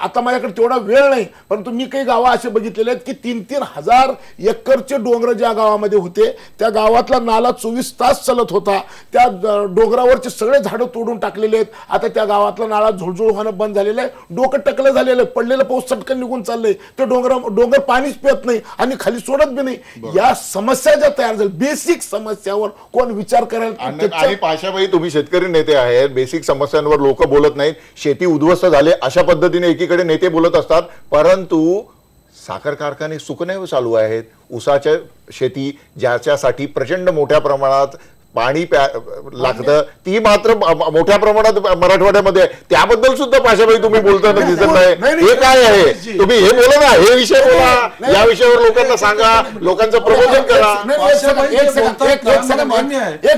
आता माझ्याकडे तेवढा वेळ नाही, परंतु मी काही गावं असे बघितलेले आहेत की 3-3 हजार एकरचे डोंगर ज्या गावामध्ये होते त्या गावातला नाला 24 तास चालत होता. त्या डोंगरावरचे सगळे झाडं तोडून टाकलेले आहेत. आता त्या गावातला नाला झुळझुळ होणं बंद झालेलं आहे. डोकं टकलं झालेलं आहे. पडलेलं पाऊस चटकन निघून चाललंय. ते डोंगर पाणीच पित नाही आणि खाली सोडत बी नाही. या समस्या ज्या तयार झाल्या बेसिक समस्यावर कोण विचार करायला? आणि पाशाबाई तुम्ही शेतकरी नेते आहेत, बेसिक समस्यांवर लोक बोलत नाहीत. शेती उद्ध्वस्त झाले अशा पद्धतीने एकीकडे नेते बोलत असतात, परंतु साखर कारखाने सुकणे चालू आहेत. ऊसाच्या शेती ज्याच्यासाठी प्रचंड मोठ्या प्रमाणात पाणी लागतं ती मात्र मोठ्या प्रमाणात मराठवाड्यामध्ये आहे. त्याबद्दल सुद्धा पाशाबाई तुम्ही बोलताना दिसत नाही. हे काय आहे? तुम्ही हे बोला ना, हे विषय बोला, या विषयावर लोकांना सांगा, लोकांचं प्रबोधन करा.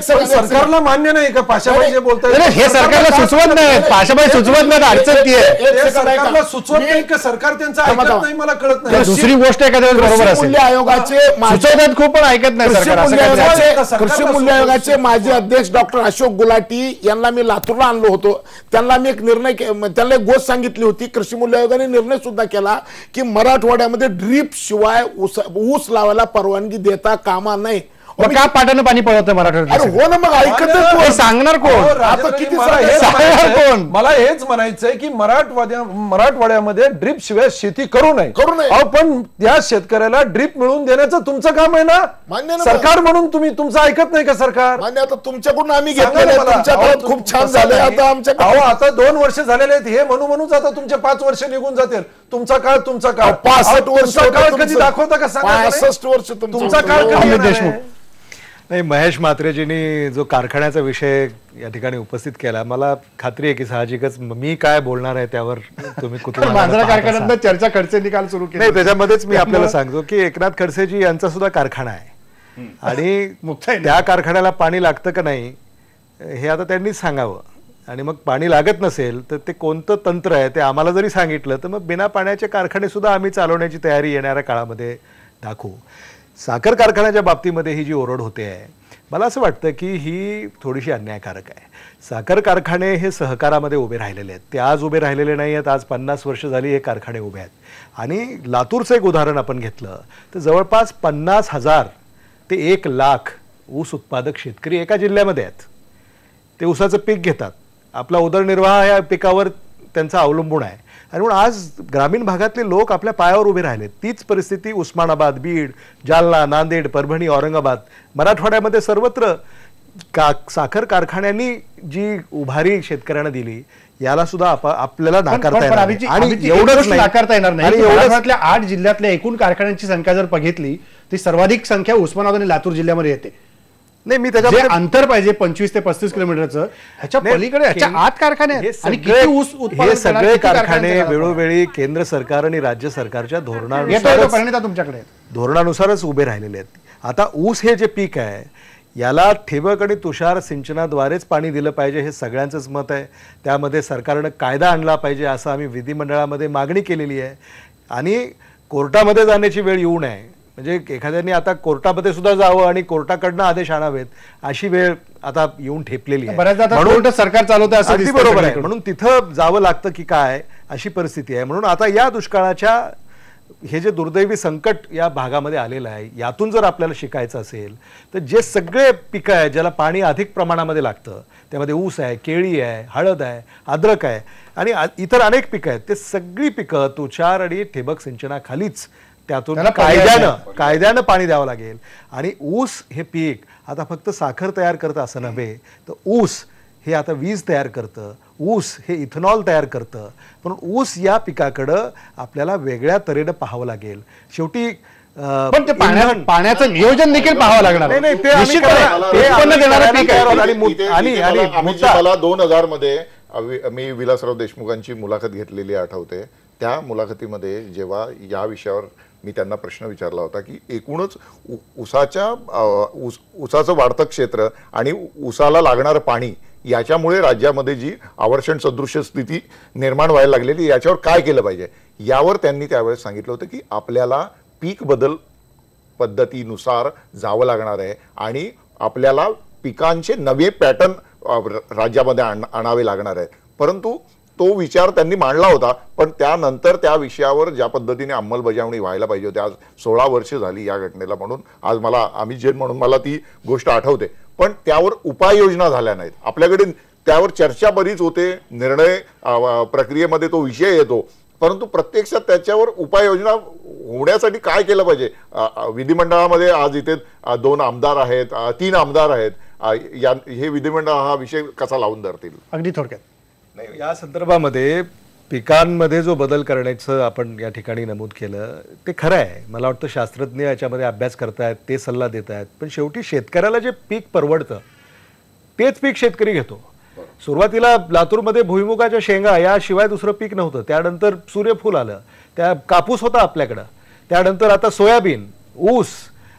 सरकारला मान्य नाही का पाशाबाई जे बोलतात? हे सरकारला सुचवत नाही, पाशाबाई सुचवत नाही, अडचण ती आहे. सरकारला सुचवत नाही का सरकार त्यांचं ऐकत नाही? मला कळत नाही. दुसरी गोष्ट एखाद्या बरोबर असेल, आयोगाचे सुचवतात खूप पण ऐकत नाही सरकार. कृषी मूल्य आयोगाचे माजी अध्यक्ष डॉक्टर अशोक गुलाटी यांना मी लातूरला आणलो होतो. त्यांना मी एक निर्णय त्यांना एक गोष्ट सांगितली होती. कृषी मूल्य आयोगाने निर्णय सुद्धा केला की मराठवाड्यामध्ये ड्रीप शिवाय ऊस लावायला परवानगी देता कामा नये. का पाटानं पाणी पळवतं मराठवाड्यात? हो ना, मग ऐकत सांगणार कोण? आता किती कोण? मला हेच म्हणायचंय की मराठवाड्यामध्ये ड्रीप शिवाय शेती करू नये. पण त्या शेतकऱ्याला ड्रीप मिळवून देण्याचं तुमचं काम आहे ना. मान्य ना. सरकार म्हणून तुम्ही तुमचं ऐकत नाही का सरकार? मान्य. आता तुमच्याकडून आम्ही घेतलेलं तुमच्या काळात खूप छान झालं. आता आमच्या आता 2 वर्ष झालेले आहेत. हे म्हणूनच आता तुमचे 5 वर्ष निघून जातील. तुमचा काळ 65 वर्ष काळ कधी दाखवता का? 65 वर्ष तुमचा काळ कधी? नाही, महेश म्हात्रेजींनी जो कारखान्याचा विषय या ठिकाणी उपस्थित केला, मला खात्री आहे की साहजिकच मी काय बोलणार आहे त्यावर तुम्ही मांजरा कारखान्यात चर्चा खडसे निकाल सुरू केले. नाही, त्याच्यामध्येच मी आपल्याला सांगतो की एकनाथ खडसेजी यांचा सुद्धा कारखाना आहे आणि त्या कारखान्याला पाणी लागतं का नाही हे आता त्यांनीच सांगावं. आणि मग पाणी लागत नसेल तर ते कोणतं तंत्र आहे ते आम्हाला जरी सांगितलं तर मग बिना पाण्याचे कारखाने सुद्धा आम्ही चालवण्याची तयारी येणाऱ्या काळामध्ये दाखवू. साखर कारखान्याच्या बाबतीमध्ये ही जी ओरड होते आहे, मला असं वाटतं की ही थोडीशी अन्यायकारक आहे. साखर कारखाने हे सहकारामध्ये उभे राहिलेले आहेत. ते आज उभे राहिलेले नाही आहेत. आज 50 वर्ष झाली हे कारखाने उभे आहेत. आणि लातूरचं एक उदाहरण आपण घेतलं तर जवळपास 50,000 ते 1,00,000 ऊस उत्पादक शेतकरी एका जिल्ह्यामध्ये आहेत. ते ऊसाचं पीक घेतात. आपला उदरनिर्वाह या पिकावर त्यांचा अवलंबून आहे. आणि म्हणून आज ग्रामीण भागातले लोक आपल्या पायावर उभे राहिले. तीच परिस्थिती उस्मानाबाद, बीड, जालना, नांदेड, परभणी, औरंगाबाद, मराठवाड्यामध्ये सर्वत्र साखर कारखान्यांनी जी उभारी शेतकऱ्यांना दिली याला सुद्धा आपल्याला नाकारता येणार नाही. आणि एवढंच नाकारता येणार नाही. मराठवाड्यातल्या 8 जिल्ह्यातल्या एकूण कारखान्यांची संख्या जर बघितली ती सर्वाधिक संख्या उस्मानाबाद आणि लातूर जिल्ह्यामध्ये येते. नाही, मी जे त्याच्यामध्ये अंतर पाहिजे 25 ते 35 किलोमीटरचं ह्याच्या नाही, पलीकडे ह्याच्या आत कारखाने हे आहेत आणि सगळे- किती ऊस उत्पादन हे सगळे करणार, किती कारखाने कारखान्यांचं काम वेळोवेळी केंद्र सरकार आणि राज्य सरकारच्या येतोय तो धोरणानुसारच परिणिता तुमच्याकडे. धोरणानुसारच उभे राहिलेले आहेत. आता ऊस हे जे पीक आहे याला ठिबक आणि तुषार सिंचनाद्वारेच पाणी दिलं पाहिजे हे सगळ्यांचंच मत आहे. त्यामध्ये सरकारनं कायदा आणला पाहिजे असं आम्ही विधिमंडळामध्ये मागणी केलेली आहे. आणि कोर्टामध्ये जाण्याची वेळ येऊ नये, म्हणजे एखाद्याने आता कोर्टामध्ये सुद्धा जावं आणि कोर्टाकडनं आदेश आणावेत अशी वेळ आता येऊन ठेपलेली आहे. बऱ्याचदा आता म्हणून कोर्ट सरकार चालवतं असं अगदी दिसतंय बरोबर आहे. सगळीकडे. म्हणून तिथं जावं लागतं की काय अशी परिस्थिती आहे. म्हणून आता या दुष्काळाच्या हे जे दुर्दैवी संकट या भागामध्ये आलेलं आहे यातून जर आपल्याला शिकायचं असेल तर जे सगळे पिकं आहेत ज्याला पाणी अधिक प्रमाणामध्ये लागतं त्यामध्ये ऊस आहे, केळी आहे, हळद आहे, अद्रक आहे आणि इतर अनेक पिकं आहेत, ते सगळी पिकं तुषार आणि ठिबक सिंचनाखालीच त्यातून त्याला पर्याय कायद्यानं पाणी द्यावं लागेल. आणि ऊस हे पीक आता फक्त साखर तयार करतं असं नव्हे तर ऊस हे आता वीज तयार करतं, ऊस हे इथेनॉल तयार करतं. पण ऊस या पिकाकडं आपल्याला वेगळ्या तऱ्हेनं पाहावं लागेल. शेवटी पण ते पाण्याचं नियोजन देखील पाहावं लागणार. नाही, ते आम्ही निश्चितपणे करायला- ते उत्पन्न देणारं पीक आहे. मला 2000 मध्ये मी विलासराव देशमुखांची मुलाखत घेतलेली आठवते. त्या मुलाखतीमध्ये जेव्हा या विषयावर मी त्यांना प्रश्न विचारला होता की एकूणच ऊसाचं वाढतं क्षेत्र आणि ऊसाला लागणारं पाणी याच्यामुळे राज्यामध्ये जी आवर्षण सदृश्य स्थिती निर्माण व्हायला लागलेली याच्यावर काय केलं पाहिजे, यावर त्यांनी त्यावेळेस सांगितलं होतं की आपल्याला पीक बदल पद्धतीनुसार जावं लागणार आहे आणि आपल्याला पिकांचे नवे पॅटर्न राज्यामध्ये आणावे लागणार आहेत. परंतु तो विचार त्यांनी मांडला होता, पण त्यानंतर त्या विषयावर ज्या पद्धतीने अंमलबजावणी व्हायला पाहिजे होती, आज 16 वर्ष झाली या घटनेला, म्हणून आज मला अमित जैन म्हणून मला ती गोष्ट आठवते. पण त्यावर उपाययोजना झाल्या नाहीत. आपल्याकडे त्यावर चर्चा बरीच होते, निर्णय प्रक्रियेमध्ये तो विषय येतो, परंतु प्रत्यक्षात त्याच्यावर उपाययोजना होण्यासाठी काय केलं पाहिजे. विधिमंडळामध्ये आज इथे 2 आमदार आहेत, 3 आमदार आहेत, हे विधिमंडळ हा विषय कसा लावून धरतील. अगदी थोडक्यात या संदर्भामध्ये पिकांमध्ये जो बदल करण्याचं आपण या ठिकाणी नमूद केलं ते खरं आहे. मला वाटतं शास्त्रज्ञ याच्यामध्ये अभ्यास करतायत, ते सल्ला देत आहेत. पण शेवटी शेतकऱ्याला जे पीक परवडतं तेच पीक शेतकरी घेतो. सुरुवातीला लातूरमध्ये भुईमुगाच्या शेंगा याशिवाय दुसरं पीक नव्हतं. त्यानंतर सूर्यफूल आलं, त्या कापूस होता आपल्याकडं, त्यानंतर आता सोयाबीन, ऊस.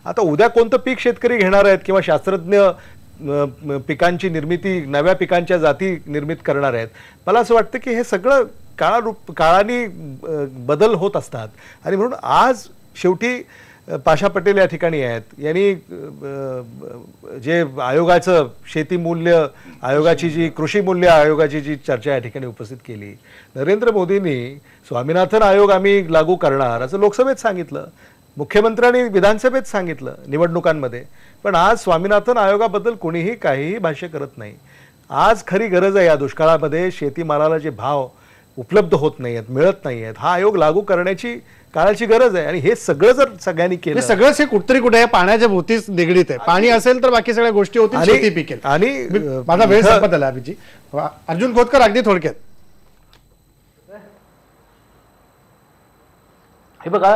आता उद्या कोणतं पीक शेतकरी घेणार आहेत किंवा शास्त्रज्ञ पिकांची निर्मिती, नव्या पिकांच्या जाती निर्मित करणार आहेत. मला असं वाटतं की हे सगळं काळाने बदल होत असतात. आणि म्हणून आज शेवटी पाशा पटेल या ठिकाणी आहेत. यांनी जे आयोगाचं शेती मूल्य आयोगाची जी कृषी मूल्य आयोगाची जी चर्चा या ठिकाणी उपस्थित केली, नरेंद्र मोदींनी स्वामीनाथन आयोग आम्ही लागू करणार असं लोकसभेत सांगितलं, मुख्यमंत्र्यांनी विधानसभेत सांगितलं निवडणुकांमध्ये. पण आज स्वामीनाथन आयोगाबद्दल कोणीही काहीही भाष्य करत नाही. आज खरी गरज आहे या दुष्काळामध्ये शेतीमालाला जे भाव उपलब्ध होत नाही आहेत, मिळत नाही आहेत, हा आयोग लागू करण्याची काळाची गरज आहे. आणि हे सगळं जर सगळ्यांनी केलं, सगळंच हे कुठतरी कुठे पाण्याच्या भोवतीच निगडीत आहे. पाणी असेल तर बाकी सगळ्या गोष्टी होतील, शेती पिकेल. आणि माझा वेळ संपत आला. अभिजी, अर्जुन खोतकर अगदी थोडक्यात. हे बघा,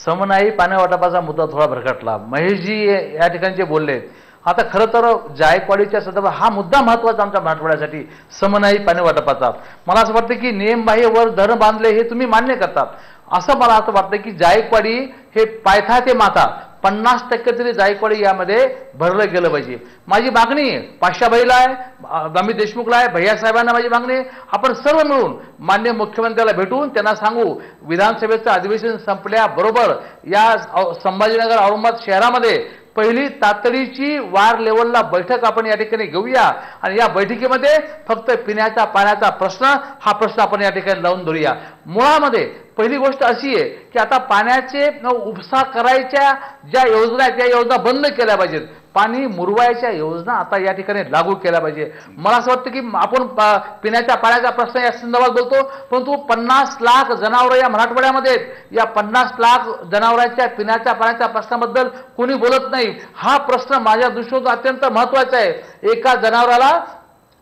समनाई पाणी वाटपाचा मुद्दा थोडा भरकटला. महेशजी या ठिकाणी जे बोलले, आता खरं तर जायकवाडीच्या संदर्भात हा मुद्दा महत्वाचा आमच्या मराठवाड्यासाठी, समनाई पाणी वाटपाचा. मला असं वाटतं की नियमबाह्य वर धरण बांधले हे तुम्ही मान्य करतात. असं मला असं वाटतं की जायकवाडी हे पायथा ते माथा 50% तरी जायकवाडी यामध्ये भरलं गेलं पाहिजे. माझी मागणी आहे पाशाबाईला आहे, अमित देशमुखला आहे, भैयासाहेबांना माझी मागणी आहे, आपण सर्व मिळून माननीय मुख्यमंत्र्याला भेटून त्यांना सांगू विधानसभेचं अधिवेशन संपल्याबरोबर या संभाजीनगर औरंगाबाद शहरामध्ये पहिली तातडीची वार लेवलला बैठक आपण या ठिकाणी घेऊया आणि या बैठकीमध्ये फक्त पिण्याच्या पाण्याचा प्रश्न हा प्रश्न आपण या ठिकाणी लावून धरूया. मुळामध्ये पहिली गोष्ट अशी आहे की आता पाण्याचे उपसा करायच्या ज्या योजना आहेत त्या योजना बंद केल्या पाहिजेत. पाणी मुरवायच्या योजना आता या ठिकाणी लागू केल्या पाहिजे. मला असं वाटतं की आपण पिण्याच्या पाण्याचा प्रश्न या संदर्भात बोलतो, परंतु 50 लाख जनावरं या मराठवाड्यामध्ये आहेत. या 50 लाख जनावरांच्या पिण्याच्या पाण्याच्या प्रश्नाबद्दल कोणी बोलत नाही. हा प्रश्न माझ्या दृष्टीतून अत्यंत महत्वाचा आहे. एका जनावराला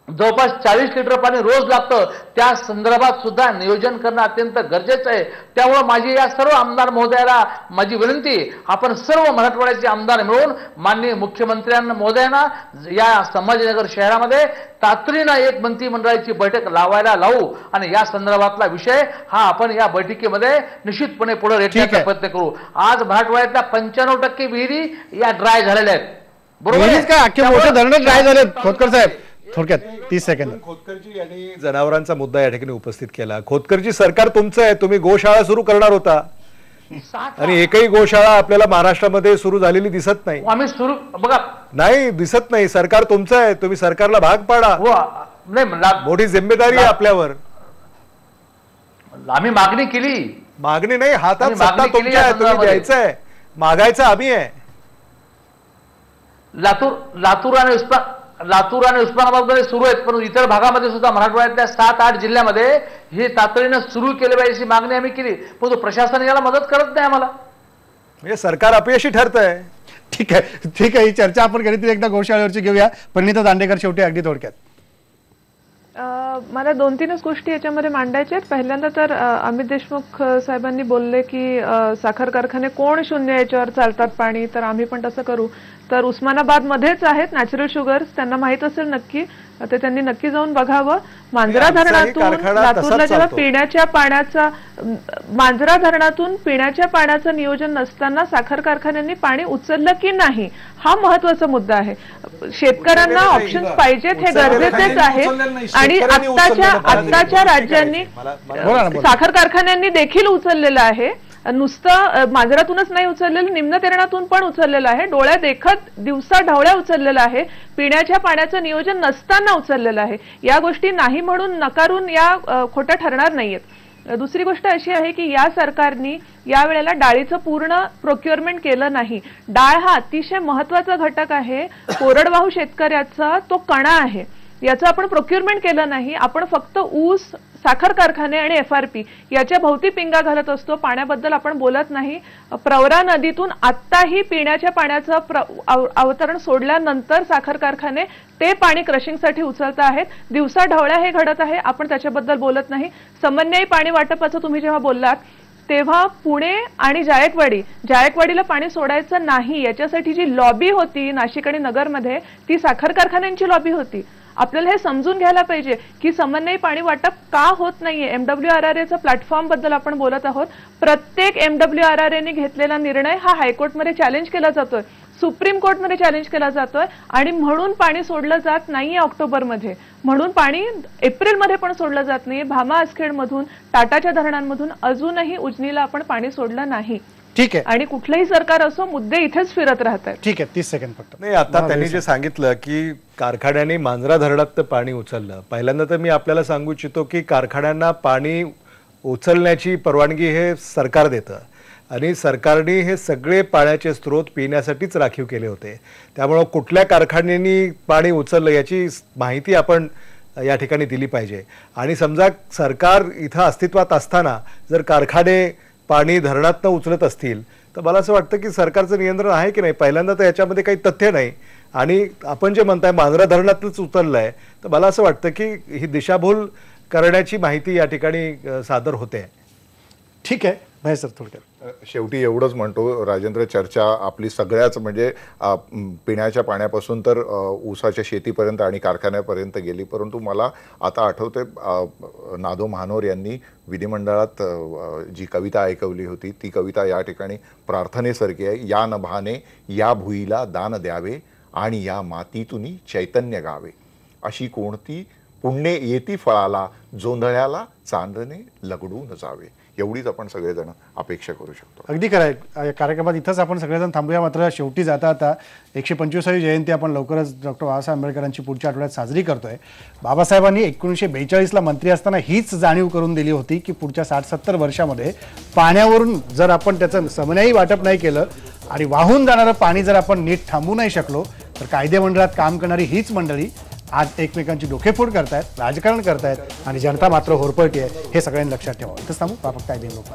जवळपास 40 लिटर पाणी रोज लागतं, त्या संदर्भात सुद्धा नियोजन करणं अत्यंत गरजेचं आहे. त्यामुळे माझी या सर्व आमदार महोदयाला माझी विनंती, आपण सर्व मराठवाड्याचे आमदार मिळून माननीय मुख्यमंत्र्यांना महोदयांना या संभाजीनगर शहरामध्ये तातडीनं एक मंत्रिमंडळाची बैठक लावायला लावू आणि या संदर्भातला विषय हा आपण या बैठकीमध्ये निश्चितपणे पुढे रेटण्याचा प्रयत्न करू. आज मराठवाड्यातल्या 95% विहिरी या ड्राय झालेल्या आहेत. बरोबर काय अख्खे मोठे धरण ड्राय झालेत? खोतकर साहेब थोडक्यात 30 सेकंद. खोतकरजी यांनी जनावरांचा मुद्दा या ठिकाणी उपस्थित केला. खोतकरजी, सरकार तुमचं आहे, तुम्ही गोशाळा सुरू करणार होता आणि एकही गोशाळा आपल्याला महाराष्ट्रामध्ये सुरू झालेली दिसत नाही. आम्ही सुरू बघा नाही दिसत नाही. सरकार तुमचं आहे, तुम्ही सरकारला भाग पाडा. मोठी जिम्मेदारी आहे आपल्यावर. आम्ही मागणी केली. मागणी नाही, हातात सत्ता तुमच्या आहे, तुम्ही द्यायचं आहे. मागायचं आम्ही आहे. लातूर आणि उस्मानाबाद मध्ये सुरू आहेत, पण इतर भागामध्ये सुद्धा मराठवाड्यातल्या 7-8 जिल्ह्यामध्ये हे तातडीनं सुरू केले पाहिजे अशी मागणी आम्ही केली, परंतु प्रशासन याला मदत करत नाही आम्हाला. म्हणजे सरकार अपयशी ठरत आहे. ठीक आहे, ही चर्चा आपण कधीतरी एकदा गोशाळेवरची घेऊया. परिणिता दांडेकर, शेवटी अगदी थोडक्यात. मला 2-3 गोष्टी याच्यामध्ये मांडायच्या आहेत. पहिल्यांदा तर अमित देशमुख साहेबांनी बोलले की साखर कारखाने कोण शून्य याच्यावर चालतात पाणी, तर आम्ही पण तसं करू. तर उस्मानाबाद मध्येच आहेत नॅचरल शुगर्स, त्यांना माहित असेल नक्की, ते त्यांनी नक्की जाऊन बघावं. मांजरा धरणातून लातूरला जेव्हा पिण्याच्या पाण्याचा मांजरा धरणातून पिण्याच्या पाण्याचं नियोजन नसताना साखर कारखान्यांनी पाणी उचललं की नाही, हा महत्वाचा मुद्दा आहे. शेतकऱ्यांना ऑप्शन्स पाहिजेत, हे गरजेचेच आहे. आणि आत्ताच्या राज्यांनी साखर कारखान्यांनी देखील उचललेलं आहे. नुसतं मांजरातूनच नाही उचललेलं, निम्न धरणातून पण उचललेलं आहे. डोळ्या देखत दिवसा ढवळ्या उचललेलं आहे. पिण्याच्या पाण्याचं नियोजन नसताना उचललेलं आहे. या गोष्टी नाही म्हणून नकारून या खोट्या ठरणार नाहीयेत. दुसरी गोष्ट अशी आहे की या सरकारने या वेळेला डाळीचं पूर्ण प्रोक्युअरमेंट केलं नाही. डाळ हा अतिशय महत्वाचा घटक आहे. कोरडवाहू शेतकऱ्याचा तो कणा आहे. याचं आपण प्रोक्युअरमेंट केलं नाही. आपण फक्त ऊस, साखर कारखाने आणि FRP याच्या भोवती पिंगा घालत असतो. पाण्याबद्दल आपण बोलत नाही. प्रवरा नदीतून आत्ताही पिण्याच्या पाण्याचं अवतरण सोडल्यानंतर साखर कारखाने ते पाणी क्रशिंगसाठी उचलत आहेत. दिवसा ढवळ्या हे घडत आहे, आपण त्याच्याबद्दल बोलत नाही. समन्वयी पाणी वाटपाचं तुम्ही जेव्हा बोललात तेव्हा पुणे आणि जायकवाडीला पाणी सोडायचं नाही याच्यासाठी जी लॉबी होती नाशिक आणि नगरमध्ये, ती साखर कारखान्यांची लॉबी होती. आपल्याला हे समजून घ्यायला पाहिजे की समन्वयी पाणी वाटप का होत नाहीये. MWRRAचा प्लॅटफॉर्म बद्दल आपण बोलत आहोत. प्रत्येक MWRRAने घेतलेला निर्णय हा हायकोर्टमध्ये चॅलेंज केला जातोय, सुप्रीम कोर्टमध्ये चॅलेंज केला जातोय आणि म्हणून पाणी सोडलं जात नाहीये ऑक्टोबरमध्ये. म्हणून पाणी एप्रिलमध्ये पण सोडलं जात नाहीये. भामा आसखेडमधून, टाटाच्या धरणांमधून अजूनही उजनीला आपण पाणी सोडलं नाही. ठीक आहे. आणि कुठलंही सरकार असो, मुद्दे इथेच फिरत राहतात. ठीक आहे, 30 सेकंद फक्त. नाही, आता त्यांनी जे सांगितलं की कारखान्यांनी मांजरा धरणात पाणी उचललं, पहिल्यांदा तर मी आपल्याला सांगू इच्छितो की कारखान्यांना पाणी उचलण्याची परवानगी हे सरकार देतं आणि सरकारने हे सगळे पाण्याचे स्रोत पिण्यासाठीच राखीव केले होते. त्यामुळं कुठल्या कारखान्यांनी पाणी उचललं याची माहिती आपण या ठिकाणी दिली पाहिजे. आणि समजा सरकार इथं अस्तित्वात असताना जर कारखाने पाणी धरणातनं उचलत असतील तर मला असं वाटतं की सरकारचं नियंत्रण आहे की नाही. पहिल्यांदा तर याच्यामध्ये काही तथ्य नाही आणि आपण जे म्हणताय मांजरा धरणातच उचललं आहे, तर मला असं वाटतं की ही दिशाभूल करण्याची माहिती या ठिकाणी सादर होते. ठीक आहे भाई सर, थोडक्यात शेवटी एवढंच म्हणतो राजेंद्र, चर्चा आपली सगळ्याच म्हणजे पिण्याच्या पाण्यापासून तर ऊसाच्या शेतीपर्यंत आणि कारखान्यापर्यंत गेली. परंतु मला आता आठवते नादो महानोर यांनी विधिमंडळात जी कविता ऐकवली होती, ती कविता या ठिकाणी प्रार्थनेसारखी आहे. या नभाने या भुईला दान द्यावे आणि या मातीतून चैतन्य गावे, अशी कोणती पुण्ये येती फळाला, जोंधळ्याला चांदणे लगडून जावे. एवढीच आपण सगळेजण अपेक्षा करू शकतो. अगदी खरं आहे. कार्यक्रमात इथंच आपण सगळेजण थांबूया. मात्र शेवटी जाता आता 125वी जयंती आपण लवकरच डॉक्टर बाबासाहेब आंबेडकरांची पुढच्या आठवड्यात साजरी करतोय. बाबासाहेबांनी 1942ला मंत्री असताना हीच जाणीव करून दिली होती की पुढच्या 60-70 वर्षामध्ये पाण्यावरून जर आपण त्याचं समन्वयी वाटप नाही केलं आणि वाहून जाणारं पाणी जर आपण नीट थांबवू नाही शकलो तर कायदेमंडळात काम करणारी हीच मंडळी आज एकमेकांची डोकेफोड करतायत, राजकारण करतायत आणि जनता मात्र होरपळती आहे. हे सगळ्यांनी लक्षात ठेवावं. इथंच थांबू. फक्त काय दिन लोक.